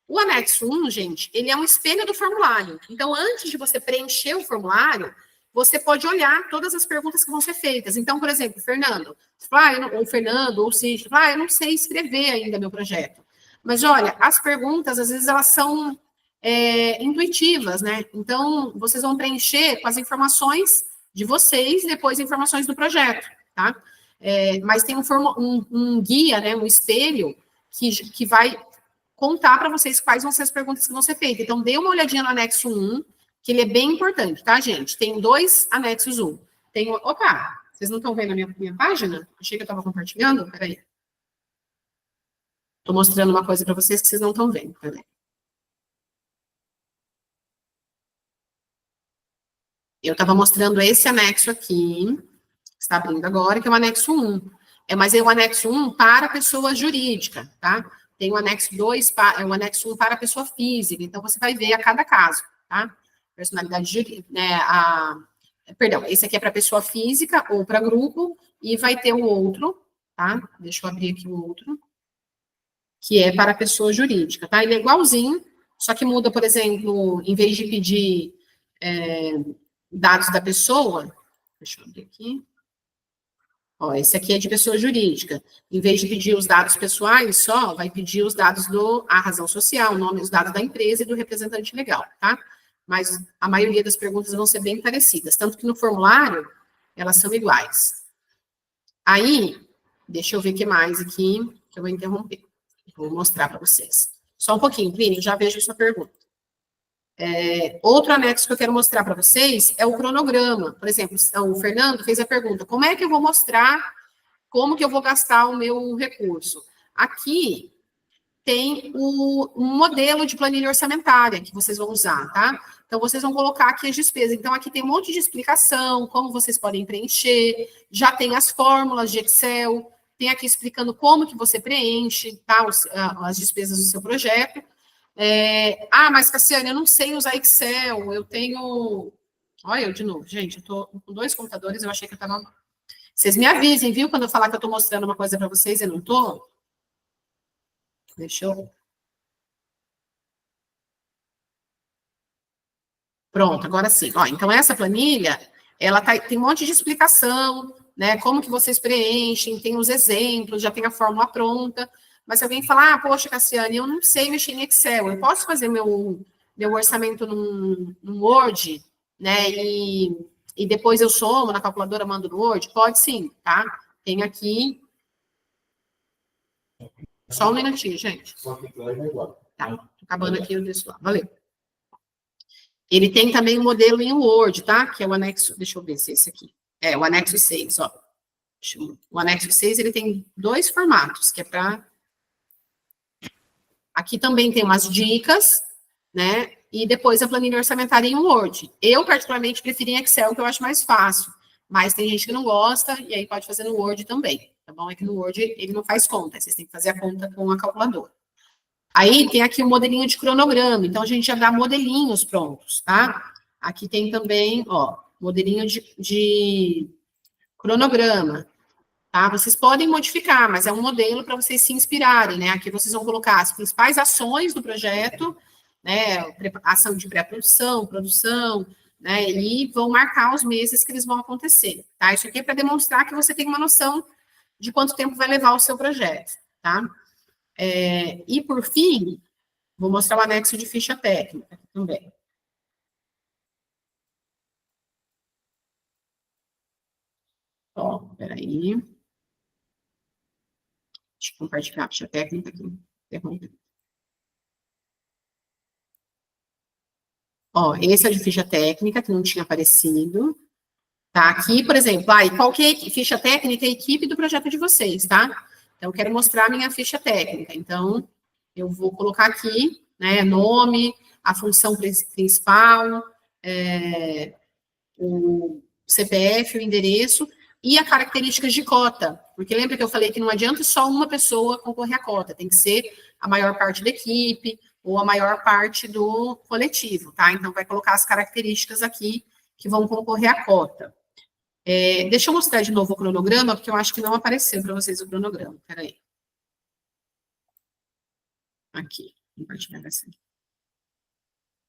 O anexo 1, gente, ele é um espelho do formulário. Então, antes de você preencher o formulário, você pode olhar todas as perguntas que vão ser feitas. Então, por exemplo, Fernando, ou Fernando, ou Cid, eu não sei escrever ainda meu projeto. Mas, olha, as perguntas, às vezes, elas são intuitivas, né? Então, vocês vão preencher com as informações de vocês e depois informações do projeto, tá? Mas tem um guia, né, um espelho, que vai contar para vocês quais vão ser as perguntas que vão ser feitas. Então, dê uma olhadinha no anexo 1, que ele é bem importante, tá, gente? Tem 2 anexos 1. Opa, vocês não estão vendo a minha página? Achei que eu estava compartilhando. Peraí. Estou mostrando uma coisa para vocês que vocês não estão vendo. Peraí. Eu estava mostrando esse anexo aqui, que está abrindo agora, que é o anexo 1. Mas é o anexo 1 para a pessoa jurídica, tá? Tem o anexo 2, o anexo 1 para a pessoa física. Então, você vai ver a cada caso, tá? Personalidade jurídica, né? Perdão, esse aqui é para pessoa física ou para grupo, e vai ter o outro, tá? Deixa eu abrir aqui o outro, que é para a pessoa jurídica, tá? Ele é igualzinho, só que muda, por exemplo, em vez de pedir dados da pessoa, deixa eu abrir aqui. Ó, esse aqui é de pessoa jurídica. Em vez de pedir os dados pessoais só, vai pedir os dados a razão social, o nome, os dados da empresa e do representante legal, tá? Mas a maioria das perguntas vão ser bem parecidas, tanto que no formulário elas são iguais. Aí, deixa eu ver o que mais aqui, que eu vou interromper. Vou mostrar para vocês. Só um pouquinho, Plínio, já vejo a sua pergunta. Outro anexo que eu quero mostrar para vocês é o cronograma. Por exemplo, o Fernando fez a pergunta, como é que eu vou mostrar como que eu vou gastar o meu recurso? Aqui tem um modelo de planilha orçamentária que vocês vão usar, tá? Então, vocês vão colocar aqui as despesas. Então, aqui tem um monte de explicação, como vocês podem preencher, já tem as fórmulas de Excel, tem aqui explicando como que você preenche, tá? As despesas do seu projeto. Mas, Cassiane, eu não sei usar Excel, eu tenho... Olha eu de novo, gente, eu tô com 2 computadores, eu achei que eu tava... Vocês me avisem, viu? Quando eu falar que eu tô mostrando uma coisa para vocês, eu não tô. Deixa eu... Pronto, agora sim. Ó, então, essa planilha, ela tem um monte de explicação, né? Como que vocês preenchem, tem os exemplos, já tem a fórmula pronta. Mas se alguém falar, poxa, Cassiane, eu não sei mexer em Excel, eu posso fazer meu orçamento num Word, né? E depois eu somo na calculadora, mando no Word? Pode sim, tá? Tem aqui... Só um minutinho, gente. Tá, tô acabando aqui o desse lado. Valeu. Ele tem também um modelo em Word, tá? Que é o anexo... Deixa eu ver se é esse aqui. O anexo 6, ó. O anexo 6, ele tem 2 formatos, que é para... Aqui também tem umas dicas, né? E depois a planilha orçamentária em Word. Eu, particularmente, prefiro em Excel, que eu acho mais fácil. Mas tem gente que não gosta, e aí pode fazer no Word também, tá bom? É que no Word ele não faz conta, vocês têm que fazer a conta com a calculadora. Aí tem aqui o modelinho de cronograma, então a gente já dá modelinhos prontos, tá? Aqui tem também, ó, modelinho de cronograma. Tá? Vocês podem modificar, mas é um modelo para vocês se inspirarem, né? Aqui vocês vão colocar as principais ações do projeto, né? Ação de pré-produção, produção, né? E vão marcar os meses que eles vão acontecer, tá? Isso aqui é para demonstrar que você tem uma noção de quanto tempo vai levar o seu projeto, tá? E, por fim, vou mostrar o anexo de ficha técnica aqui também. Ó, peraí. Deixa eu compartilhar a ficha técnica aqui. Ó, esse é de ficha técnica, que não tinha aparecido. Tá? Aqui, por exemplo, qual que é a ficha técnica e equipe do projeto de vocês, tá? Então, eu quero mostrar a minha ficha técnica. Então, eu vou colocar aqui, né, nome, a função principal, o CPF, o endereço e a características de cota, porque lembra que eu falei que não adianta só uma pessoa concorrer à cota, tem que ser a maior parte da equipe ou a maior parte do coletivo, tá? Então, vai colocar as características aqui que vão concorrer à cota. Deixa eu mostrar de novo o cronograma, porque eu acho que não apareceu para vocês o cronograma. Peraí. Aqui, compartilhar assim.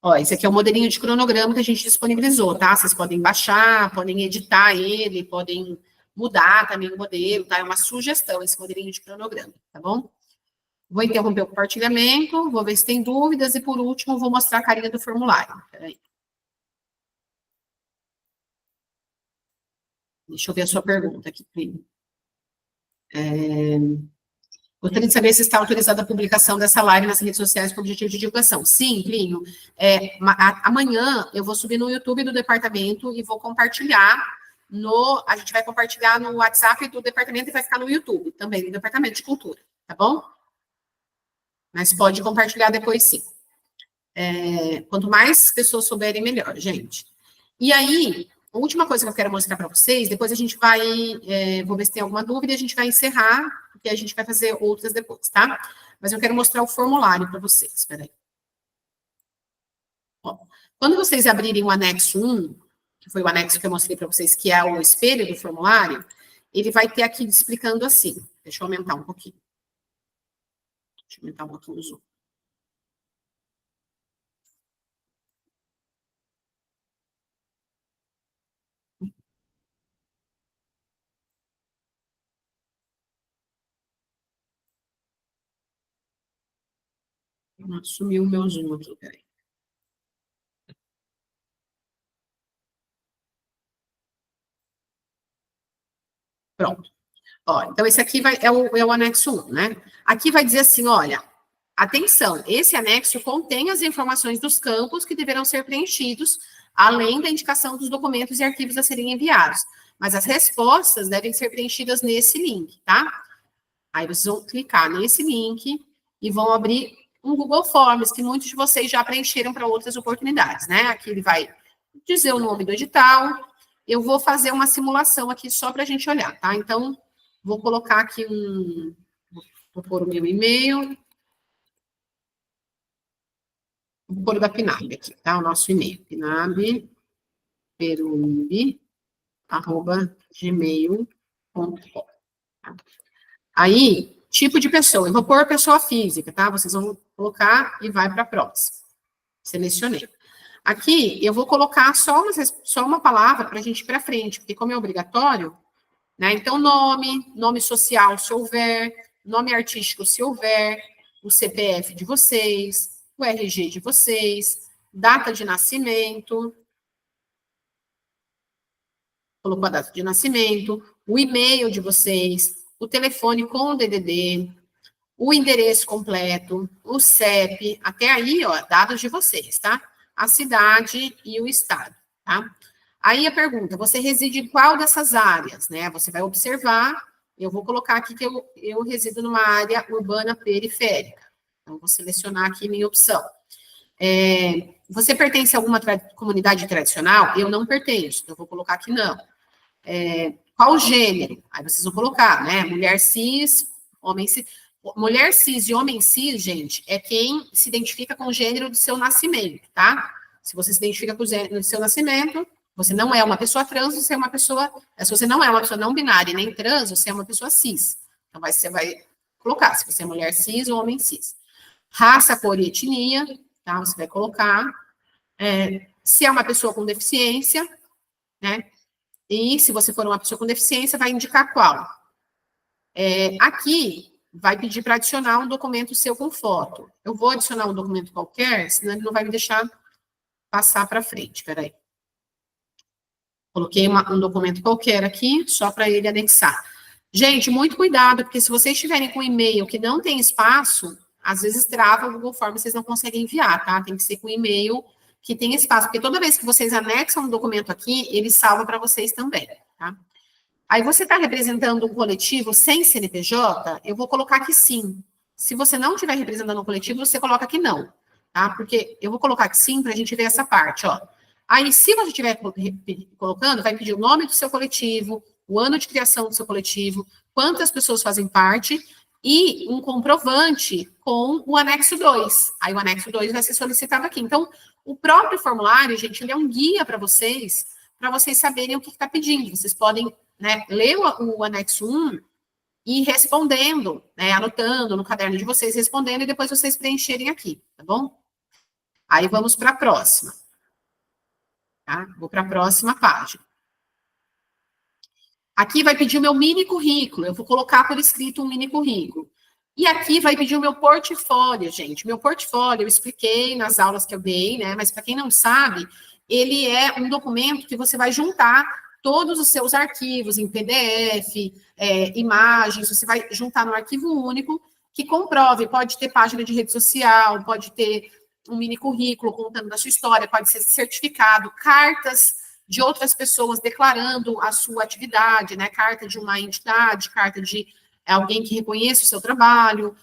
Ó, esse aqui é o modelinho de cronograma que a gente disponibilizou, tá? Vocês podem baixar, podem editar ele, podem mudar também o modelo, tá? É uma sugestão esse modelinho de cronograma, tá bom? Vou interromper o compartilhamento, vou ver se tem dúvidas e, por último, vou mostrar a carinha do formulário. Peraí. Deixa eu ver a sua pergunta aqui, primo. Gostaria de saber se está autorizada a publicação dessa live nas redes sociais com objetivo de divulgação. Sim, Plínio. Amanhã eu vou subir no YouTube do departamento e vou compartilhar a gente vai compartilhar no WhatsApp do departamento e vai ficar no YouTube também, no departamento de cultura, tá bom? Mas pode compartilhar depois, sim. Quanto mais pessoas souberem, melhor, gente. E aí, a última coisa que eu quero mostrar para vocês, depois a gente vai, vou ver se tem alguma dúvida, e a gente vai encerrar, porque a gente vai fazer outras depois, tá? Mas eu quero mostrar o formulário para vocês, espera aí. Ó, quando vocês abrirem o anexo 1, que foi o anexo que eu mostrei para vocês, que é o espelho do formulário, ele vai ter aqui explicando assim. Deixa eu aumentar um pouquinho. Deixa eu aumentar um pouquinho o zoom. Sumiu o meu zoom aqui, peraí. Pronto. Ó, então, esse aqui é o anexo 1, né? Aqui vai dizer assim, olha, atenção, esse anexo contém as informações dos campos que deverão ser preenchidos, além da indicação dos documentos e arquivos a serem enviados. Mas as respostas devem ser preenchidas nesse link, tá? Aí vocês vão clicar nesse link e vão abrir um Google Forms, que muitos de vocês já preencheram para outras oportunidades, né? Aqui ele vai dizer o nome do edital. Eu vou fazer uma simulação aqui só para a gente olhar, tá? Então, vou colocar aqui vou pôr o meu e-mail. Vou pôr o da PNAB aqui, tá? O nosso e-mail, pinabperumbi@gmail.com. Tá? Aí, tipo de pessoa, eu vou pôr pessoa física, tá? Vocês vão colocar e vai para a próxima. Selecionei. Aqui, eu vou colocar só uma palavra para a gente ir para frente, porque como é obrigatório, né? Então, nome social, se houver, nome artístico, se houver, o CPF de vocês, o RG de vocês, data de nascimento, colocou a data de nascimento, o e-mail de vocês, o telefone com o DDD, o endereço completo, o CEP, até aí, ó, dados de vocês, tá? A cidade e o estado, tá? Aí a pergunta, você reside em qual dessas áreas, né? Você vai observar, eu vou colocar aqui que eu resido numa área urbana periférica. Então, vou selecionar aqui minha opção. Você pertence a alguma comunidade tradicional? Eu não pertenço, então eu vou colocar aqui não. Qual gênero? Aí vocês vão colocar, né? Mulher cis, homem cis. Mulher cis e homem cis, gente, é quem se identifica com o gênero do seu nascimento, tá? Se você se identifica com o gênero do seu nascimento, você não é uma pessoa trans, você é uma pessoa... Se você não é uma pessoa não binária nem trans, você é uma pessoa cis. Então, você vai colocar se você é mulher cis ou homem cis. Raça, cor e etnia, tá? Você vai colocar. Se é uma pessoa com deficiência, né? E se você for uma pessoa com deficiência, vai indicar qual. Aqui, vai pedir para adicionar um documento seu com foto. Eu vou adicionar um documento qualquer, senão ele não vai me deixar passar para frente. Peraí. Coloquei um documento qualquer aqui, só para ele anexar. Gente, muito cuidado, porque se vocês estiverem com e-mail que não tem espaço, às vezes trava o Google Forms, vocês não conseguem enviar, tá? Tem que ser com e-mail que tem espaço, porque toda vez que vocês anexam um documento aqui, ele salva para vocês também, tá? Aí você está representando um coletivo sem CNPJ, eu vou colocar aqui sim. Se você não estiver representando um coletivo, você coloca aqui não, tá? Porque eu vou colocar aqui sim para a gente ver essa parte, ó. Aí, se você estiver colocando, vai pedir o nome do seu coletivo, o ano de criação do seu coletivo, quantas pessoas fazem parte e um comprovante com o anexo 2. Aí, o anexo 2 vai ser solicitado aqui. Então, o próprio formulário, gente, ele é um guia para vocês saberem o que está pedindo. Vocês podem, né, ler o anexo 1 e ir respondendo, né, anotando no caderno de vocês, respondendo, e depois vocês preencherem aqui, tá bom? Aí, vamos para a próxima. Tá? Vou para a próxima página. Aqui vai pedir o meu mini currículo. Eu vou colocar por escrito um mini currículo. E aqui vai pedir o meu portfólio, gente. Meu portfólio, eu expliquei nas aulas que eu dei, né? Mas para quem não sabe, ele é um documento que você vai juntar todos os seus arquivos em PDF, imagens, você vai juntar num arquivo único que comprove, pode ter página de rede social, pode ter um mini currículo contando da sua história, pode ser certificado, cartas de outras pessoas declarando a sua atividade, né? Carta de uma entidade, carta de alguém que reconheça o seu trabalho,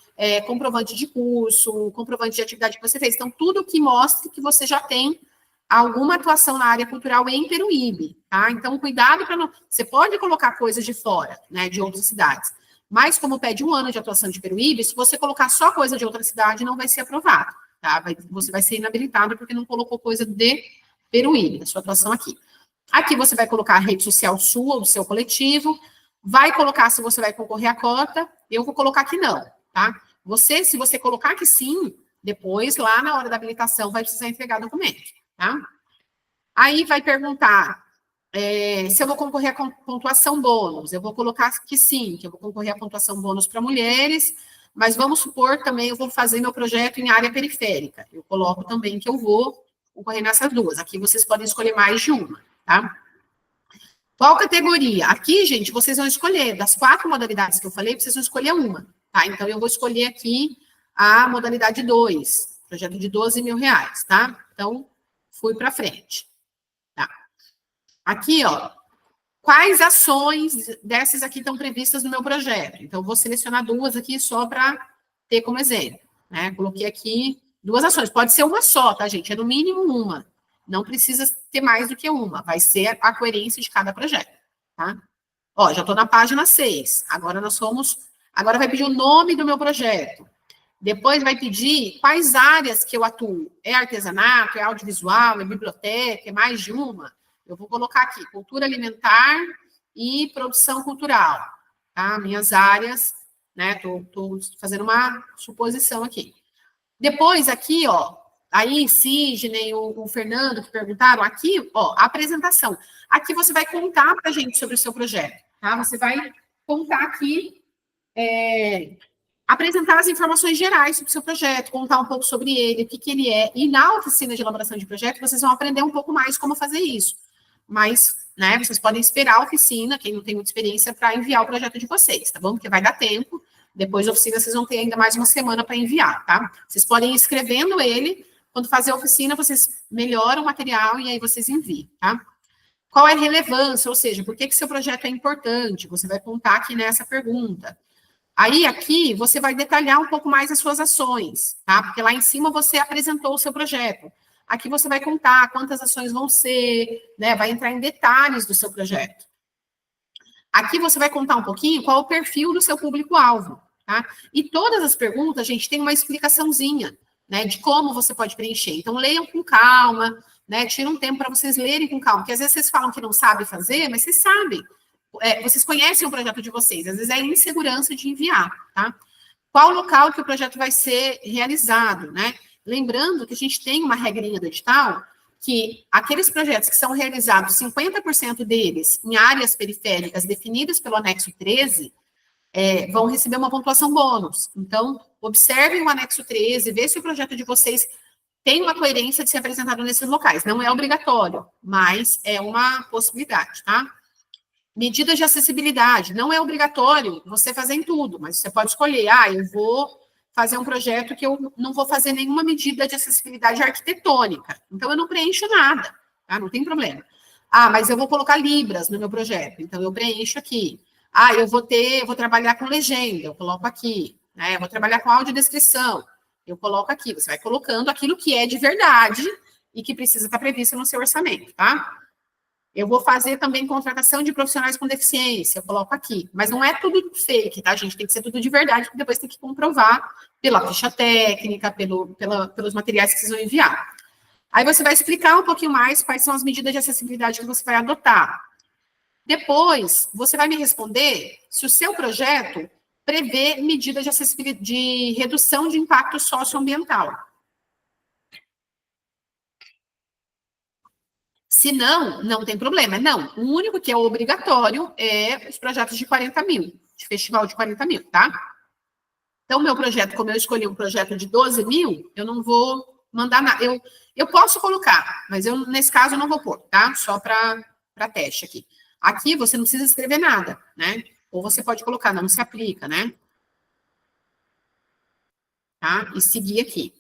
comprovante de curso, comprovante de atividade que você fez. Então, tudo que mostre que você já tem alguma atuação na área cultural em Peruíbe, tá? Então, cuidado para não... Você pode colocar coisas de fora, né, de outras cidades, mas como pede 1 ano de atuação de Peruíbe, se você colocar só coisa de outra cidade, não vai ser aprovado, tá? Você vai ser inabilitado porque não colocou coisa de Peruíbe, da sua atuação aqui. Aqui você vai colocar a rede social sua ou do seu coletivo, vai colocar se você vai concorrer à cota, eu vou colocar que não, tá? Se você colocar que sim, depois, lá na hora da habilitação, vai precisar entregar documento, tá? Aí vai perguntar se eu vou concorrer a pontuação bônus. Eu vou colocar que sim, que eu vou concorrer a pontuação bônus para mulheres, mas vamos supor também eu vou fazer meu projeto em área periférica. Eu coloco também que eu vou concorrer nessas duas. Aqui vocês podem escolher mais de uma, tá? Qual categoria? Aqui, gente, vocês vão escolher, das 4 modalidades que eu falei, vocês vão escolher uma, tá? Então, eu vou escolher aqui a modalidade 2, projeto de R$12.000, tá? Então, fui para frente, tá? Aqui, ó, quais ações dessas aqui estão previstas no meu projeto? Então, vou selecionar 2 aqui só para ter como exemplo, né? Coloquei aqui 2 ações, pode ser uma só, tá, gente? É no mínimo uma. Não precisa ter mais do que uma, vai ser a coerência de cada projeto, tá? Ó, já estou na página 6, agora agora vai pedir o nome do meu projeto, depois vai pedir quais áreas que eu atuo, é artesanato, é audiovisual, é biblioteca, é mais de uma? Eu vou colocar aqui, cultura alimentar e produção cultural, tá? Minhas áreas, né, tô fazendo uma suposição aqui. Depois aqui, ó, aí, Sidney, o Fernando, que perguntaram, aqui, ó, a apresentação. Aqui você vai contar para a gente sobre o seu projeto, tá? Você vai contar aqui, apresentar as informações gerais sobre o seu projeto, contar um pouco sobre ele, o que ele é. E na oficina de elaboração de projeto, vocês vão aprender um pouco mais como fazer isso. Mas, né, vocês podem esperar a oficina, quem não tem muita experiência, para enviar o projeto de vocês, tá bom? Porque vai dar tempo. Depois da oficina, vocês vão ter ainda mais uma semana para enviar, tá? Vocês podem ir escrevendo ele. Quando fazer a oficina, vocês melhoram o material e aí vocês enviam, tá? Qual é a relevância? Ou seja, por que seu projeto é importante? Você vai contar aqui nessa pergunta. Aí, aqui, você vai detalhar um pouco mais as suas ações, tá? Porque lá em cima você apresentou o seu projeto. Aqui você vai contar quantas ações vão ser, né? Vai entrar em detalhes do seu projeto. Aqui você vai contar um pouquinho qual é o perfil do seu público-alvo, tá? E todas as perguntas, gente, tem uma explicações, né, de como você pode preencher. Então, leiam com calma, né, tira um tempo para vocês lerem com calma, porque às vezes vocês falam que não sabem fazer, mas vocês sabem, vocês conhecem o projeto de vocês, às vezes é insegurança de enviar, tá? Qual local que o projeto vai ser realizado, né? Lembrando que a gente tem uma regrinha do edital, que aqueles projetos que são realizados, 50% deles em áreas periféricas definidas pelo anexo 13, vão receber uma pontuação bônus. Então, observem o anexo 13, vê se o projeto de vocês tem uma coerência de ser apresentado nesses locais. Não é obrigatório, mas é uma possibilidade, tá? Medidas de acessibilidade. Não é obrigatório você fazer em tudo, mas você pode escolher. Eu vou fazer um projeto que eu não vou fazer nenhuma medida de acessibilidade arquitetônica. Então, eu não preencho nada, tá? Não tem problema. Mas eu vou colocar libras no meu projeto. Então, eu preencho aqui. Eu vou trabalhar com legenda, eu coloco aqui, né? Eu vou trabalhar com audiodescrição, eu coloco aqui. Você vai colocando aquilo que é de verdade e que precisa estar prevista no seu orçamento, tá? Eu vou fazer também contratação de profissionais com deficiência, eu coloco aqui. Mas não é tudo fake, tá, gente? Tem que ser tudo de verdade, porque depois tem que comprovar pela ficha técnica, pelos materiais que vocês vão enviar. Aí você vai explicar um pouquinho mais quais são as medidas de acessibilidade que você vai adotar. Depois, você vai me responder se o seu projeto prevê medidas de acessibilidade, de redução de impacto socioambiental. Se não, não tem problema. Não, o único que é obrigatório é os projetos de 40 mil, de festival de 40 mil, tá? Então, meu projeto, como eu escolhi um projeto de 12 mil, eu não vou mandar nada. Eu posso colocar, mas eu, nesse caso, eu não vou pôr, tá? Só para teste aqui. Aqui, você não precisa escrever nada, né? Ou você pode colocar, não se aplica, né? Tá? E seguir aqui.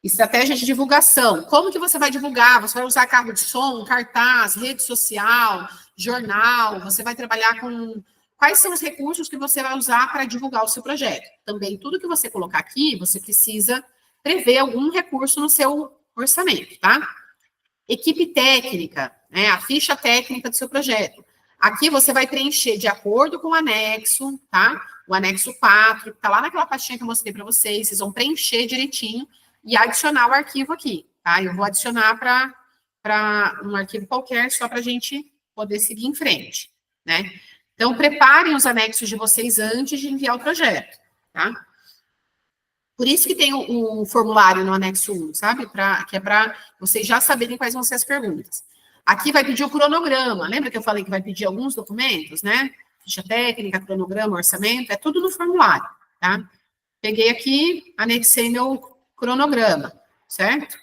Estratégia de divulgação. Como que você vai divulgar? Você vai usar carro de som, cartaz, rede social, jornal, você vai trabalhar com... Quais são os recursos que você vai usar para divulgar o seu projeto? Também, tudo que você colocar aqui, você precisa prever algum recurso no seu orçamento, tá? Equipe técnica, né? A ficha técnica do seu projeto. Aqui você vai preencher de acordo com o anexo, tá? O anexo 4, que está lá naquela pastinha que eu mostrei para vocês, vocês vão preencher direitinho e adicionar o arquivo aqui, tá? Eu vou adicionar para um arquivo qualquer, só para a gente poder seguir em frente, né? Então, preparem os anexos de vocês antes de enviar o projeto, tá? Por isso que tem o formulário no anexo 1, sabe? Que é para vocês já saberem quais vão ser as perguntas. Aqui vai pedir o cronograma. Lembra que eu falei que vai pedir alguns documentos, né? Ficha técnica, cronograma, orçamento, é tudo no formulário, tá? Peguei aqui, anexei meu cronograma, certo?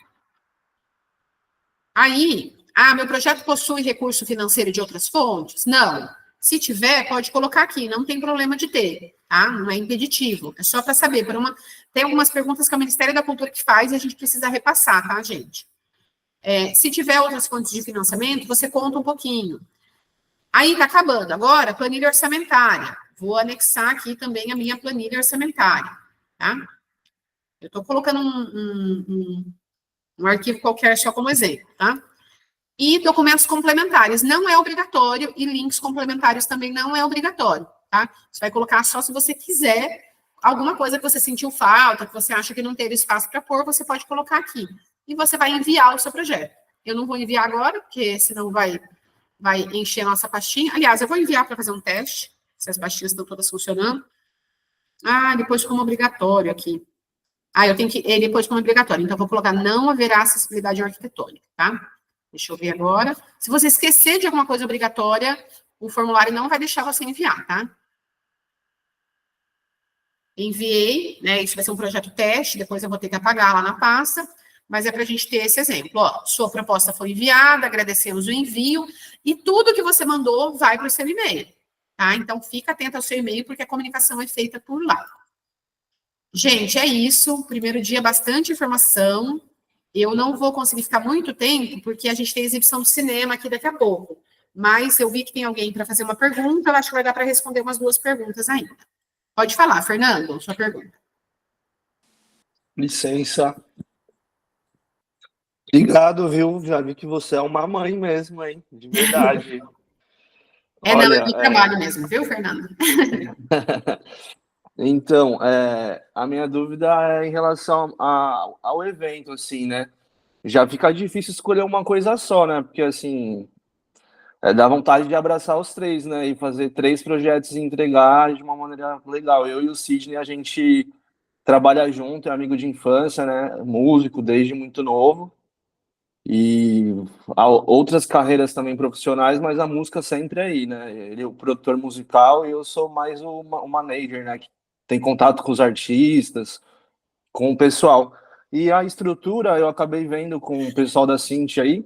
Aí, meu projeto possui recurso financeiro de outras fontes? Não. Se tiver, pode colocar aqui, não tem problema de ter, tá? Não é impeditivo, é só para saber. Tem algumas perguntas que é o Ministério da Cultura que faz e a gente precisa repassar, tá, gente? Se tiver outras fontes de financiamento, você conta um pouquinho. Aí, tá acabando. Agora, planilha orçamentária. Vou anexar aqui também a minha planilha orçamentária, tá? Eu estou colocando um arquivo qualquer só como exemplo, tá? E documentos complementares não é obrigatório, e links complementares também não é obrigatório, tá? Você vai colocar só se você quiser, alguma coisa que você sentiu falta, que você acha que não teve espaço para pôr, você pode colocar aqui. E você vai enviar o seu projeto. Eu não vou enviar agora, porque senão vai encher a nossa pastinha. Aliás, eu vou enviar para fazer um teste, se as pastinhas estão todas funcionando. Depois como obrigatório aqui. Eu tenho que... depois como obrigatório. Então, eu vou colocar não haverá acessibilidade arquitetônica, tá? Deixa eu ver agora. Se você esquecer de alguma coisa obrigatória, o formulário não vai deixar você enviar, tá? Enviei, né? Isso vai ser um projeto teste, depois eu vou ter que apagar lá na pasta, mas é para a gente ter esse exemplo. Ó, sua proposta foi enviada, agradecemos o envio, e tudo que você mandou vai para o seu e-mail, tá? Então, fica atento ao seu e-mail, porque a comunicação é feita por lá. Gente, é isso. Primeiro dia, bastante informação. Eu não vou conseguir ficar muito tempo, porque a gente tem exibição de cinema aqui daqui a pouco. Mas eu vi que tem alguém para fazer uma pergunta, eu acho que vai dar para responder umas 2 perguntas ainda. Pode falar, Fernando, sua pergunta. Licença. Obrigado, viu? Já vi que você é uma mãe mesmo, hein? De verdade. Não, é meu trabalho mesmo, viu, Fernando? Então, a minha dúvida é em relação ao evento, assim, né? Já fica difícil escolher uma coisa só, né? Porque, assim, dá vontade de abraçar os 3, né? E fazer 3 projetos e entregar de uma maneira legal. Eu e o Sidney, a gente trabalha junto, é amigo de infância, né? Músico desde muito novo. E há outras carreiras também profissionais, mas a música sempre aí, né? Ele é o produtor musical e eu sou mais o manager, né? Que tem contato com os artistas, com o pessoal. E a estrutura, eu acabei vendo com o pessoal da Cinti aí,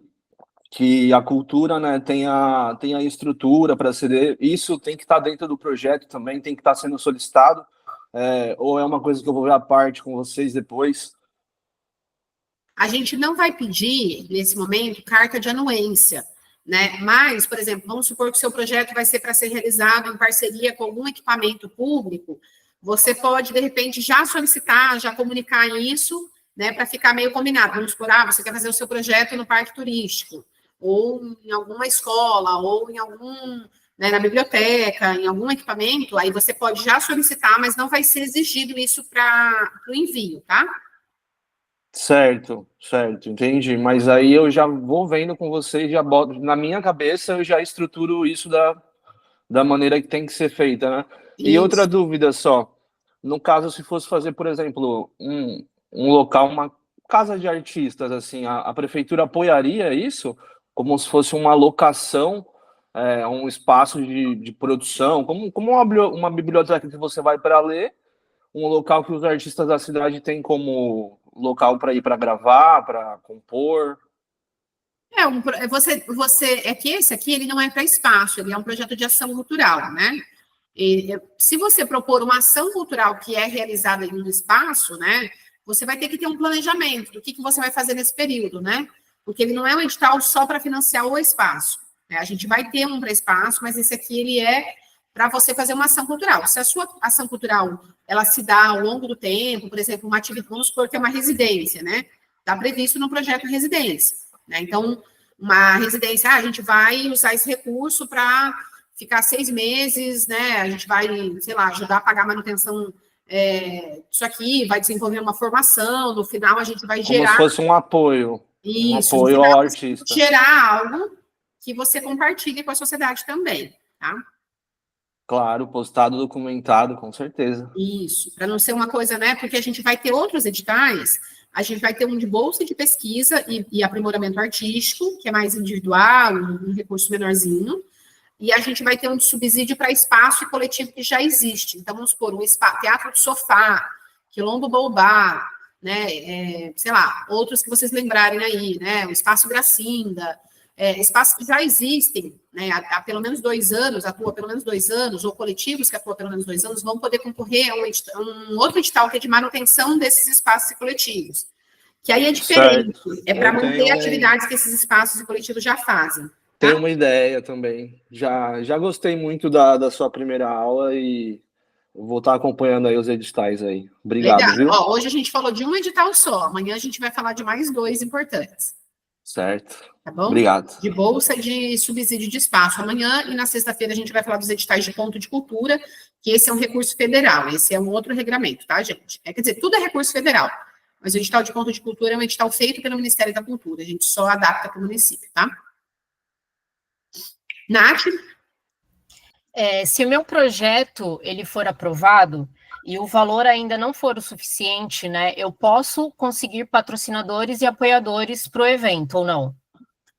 que a cultura, né, tem a estrutura para CD. Isso tem que estar dentro do projeto também, tem que estar sendo solicitado. Ou é uma coisa que eu vou ver à parte com vocês depois? A gente não vai pedir, nesse momento, carta de anuência, né? Mas, por exemplo, vamos supor que o seu projeto vai ser para ser realizado em parceria com algum equipamento público, você pode, de repente, já solicitar, já comunicar isso né, para ficar meio combinado. Vamos supor, você quer fazer o seu projeto no parque turístico, ou em alguma escola, ou em algum, né, na biblioteca, em algum equipamento, aí você pode já solicitar, mas não vai ser exigido isso para o envio, tá? Certo, entendi. Mas aí eu já vou vendo com vocês, já boto na minha cabeça, eu já estruturo isso da maneira que tem que ser feita, né? E outra dúvida só, no caso, se fosse fazer, por exemplo, um local, uma casa de artistas, assim, a prefeitura apoiaria isso? Como se fosse uma locação, um espaço de produção, como uma biblioteca que você vai para ler, um local que os artistas da cidade têm como local para ir para gravar, para compor. É que esse aqui, ele não é para espaço, ele é um projeto de ação cultural, né? E, se você propor uma ação cultural que é realizada em um espaço, né, você vai ter que ter um planejamento do que você vai fazer nesse período, né? Porque ele não é um edital só para financiar o espaço, né? A gente vai ter um para espaço, mas esse aqui, ele é para você fazer uma ação cultural. Se a sua ação cultural, ela se dá ao longo do tempo, por exemplo, uma atividade, vamos supor que é uma residência, né? Está previsto no projeto residência, né? Então, uma residência, a gente vai usar esse recurso para ficar 6 meses, né? A gente vai, sei lá, ajudar a pagar a manutenção disso aqui, vai desenvolver uma formação, no final a gente vai gerar... Como se fosse um apoio. Isso, um apoio ao artista. Gerar algo que você compartilhe com a sociedade também, tá? Claro, postado, documentado, com certeza. Isso, para não ser uma coisa, né? Porque a gente vai ter outros editais, a gente vai ter um de bolsa de pesquisa e aprimoramento artístico, que é mais individual, um recurso menorzinho, e a gente vai ter um de subsídio para espaço e coletivo que já existe. Então, vamos supor, um espaço, Teatro do Sofá, Quilombo Baobá, né? Sei lá, outros que vocês lembrarem aí, né? O Espaço Gracinda, espaços que já existem, né, há pelo menos 2 anos, atua pelo menos 2 anos, ou coletivos que atuam pelo menos 2 anos, vão poder concorrer a um outro edital que é de manutenção desses espaços e coletivos. Que aí é diferente, é para manter atividades que esses espaços e coletivos já fazem. Tá? Tenho uma ideia também. Já gostei muito da sua primeira aula e vou estar acompanhando aí os editais aí. Obrigado, Legal. Viu? Ó, hoje a gente falou de um edital só, amanhã a gente vai falar de mais 2 importantes. Certo. Tá bom? Obrigado. De bolsa de subsídio de espaço amanhã, e na sexta-feira a gente vai falar dos editais de ponto de cultura, que esse é um recurso federal, esse é um outro regramento, tá, gente? Quer dizer, tudo é recurso federal, mas o edital de ponto de cultura é um edital feito pelo Ministério da Cultura, a gente só adapta para o município, tá? Nath? Se o meu projeto ele for aprovado e o valor ainda não for o suficiente, né, eu posso conseguir patrocinadores e apoiadores para o evento, ou não?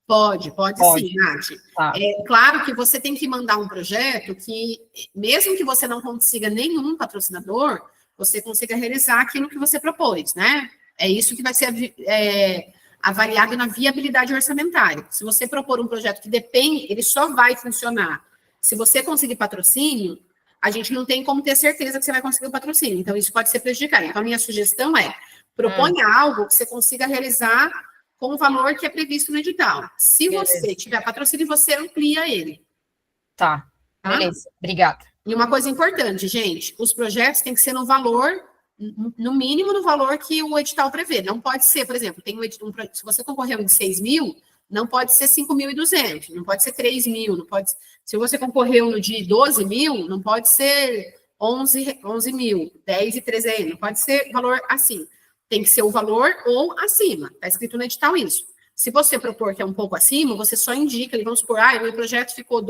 Pode sim, Nath. Tá. Claro que você tem que mandar um projeto que, mesmo que você não consiga nenhum patrocinador, você consiga realizar aquilo que você propôs, né? É isso que vai ser avaliado na viabilidade orçamentária. Se você propor um projeto que depende, ele só vai funcionar. Se você conseguir patrocínio, a gente não tem como ter certeza que você vai conseguir o patrocínio. Então, isso pode ser prejudicado. Então, a minha sugestão é, proponha algo que você consiga realizar com o valor que é previsto no edital. Se você tiver patrocínio, você amplia ele. Tá, beleza. Obrigada. E uma coisa importante, gente, os projetos têm que ser no valor, no mínimo no valor que o edital prevê. Não pode ser, por exemplo, se você concorreu em 6 mil, não pode ser 5.200, não pode ser 3 mil, não pode. Se você concorreu no de 12 mil, não pode ser 11 mil, 10.300, não pode ser valor assim. Tem que ser o valor ou acima. Está escrito no edital isso. Se você propor que é um pouco acima, você só indica, vamos supor, o meu projeto ficou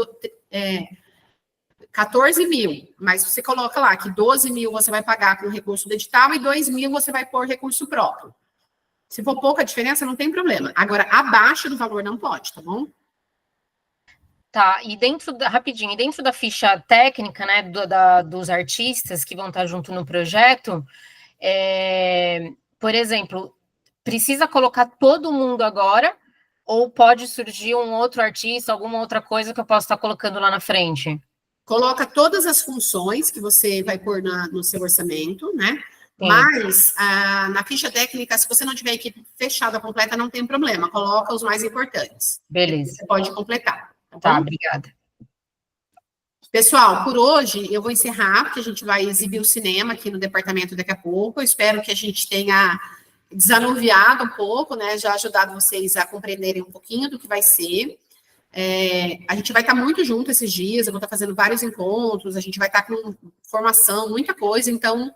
14 mil, mas você coloca lá que 12 mil você vai pagar com o recurso do edital e 2 mil você vai pôr recurso próprio. Se for pouca diferença, não tem problema. Agora, abaixo do valor não pode, tá bom? Tá, e dentro da ficha técnica, né, dos artistas que vão estar junto no projeto, por exemplo, precisa colocar todo mundo agora, ou pode surgir um outro artista, alguma outra coisa que eu possa estar colocando lá na frente? Coloca todas as funções que você vai pôr no seu orçamento, né? Sim. Mas na ficha técnica, se você não tiver a equipe fechada completa, não tem problema. Coloca os mais importantes. Beleza. Você pode completar. Tá, obrigada. Pessoal, por hoje eu vou encerrar, porque a gente vai exibir o cinema aqui no departamento daqui a pouco. Eu espero que a gente tenha desanuviado um pouco, né? Já ajudado vocês a compreenderem um pouquinho do que vai ser. A gente vai estar muito junto esses dias, eu vou estar fazendo vários encontros, a gente vai estar com formação, muita coisa, então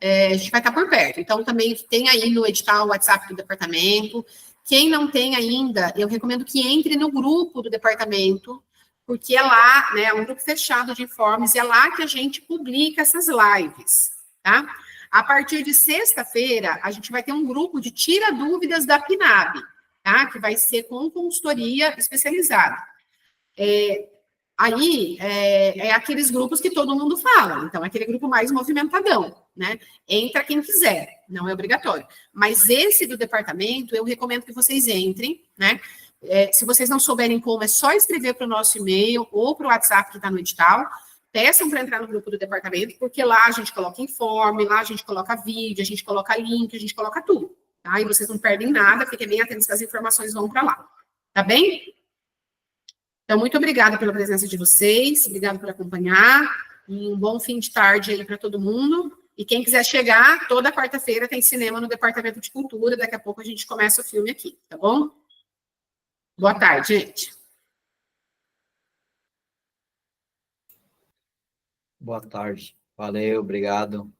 a gente vai estar por perto. Então, também tem aí no edital o WhatsApp do departamento. Quem não tem ainda, eu recomendo que entre no grupo do departamento, porque é lá, né, é um grupo fechado de informes, e é lá que a gente publica essas lives, tá? A partir de sexta-feira, a gente vai ter um grupo de tira dúvidas da PNAB, tá? Que vai ser com consultoria especializada. Aí, é aqueles grupos que todo mundo fala, então, é aquele grupo mais movimentadão, né? Entra quem quiser, não é obrigatório. Mas esse do departamento, eu recomendo que vocês entrem, né? Se vocês não souberem como, é só escrever para o nosso e-mail ou para o WhatsApp que está no edital, peçam para entrar no grupo do departamento, porque lá a gente coloca informe, lá a gente coloca vídeo, a gente coloca link, a gente coloca tudo, tá? E vocês não perdem nada, fiquem bem atentos que as informações vão para lá, tá bem? Então, muito obrigada pela presença de vocês, obrigada por acompanhar, e um bom fim de tarde aí para todo mundo. E quem quiser chegar, toda quarta-feira tem cinema no Departamento de Cultura, daqui a pouco a gente começa o filme aqui, tá bom? Boa tarde, gente. Boa tarde. Valeu, obrigado.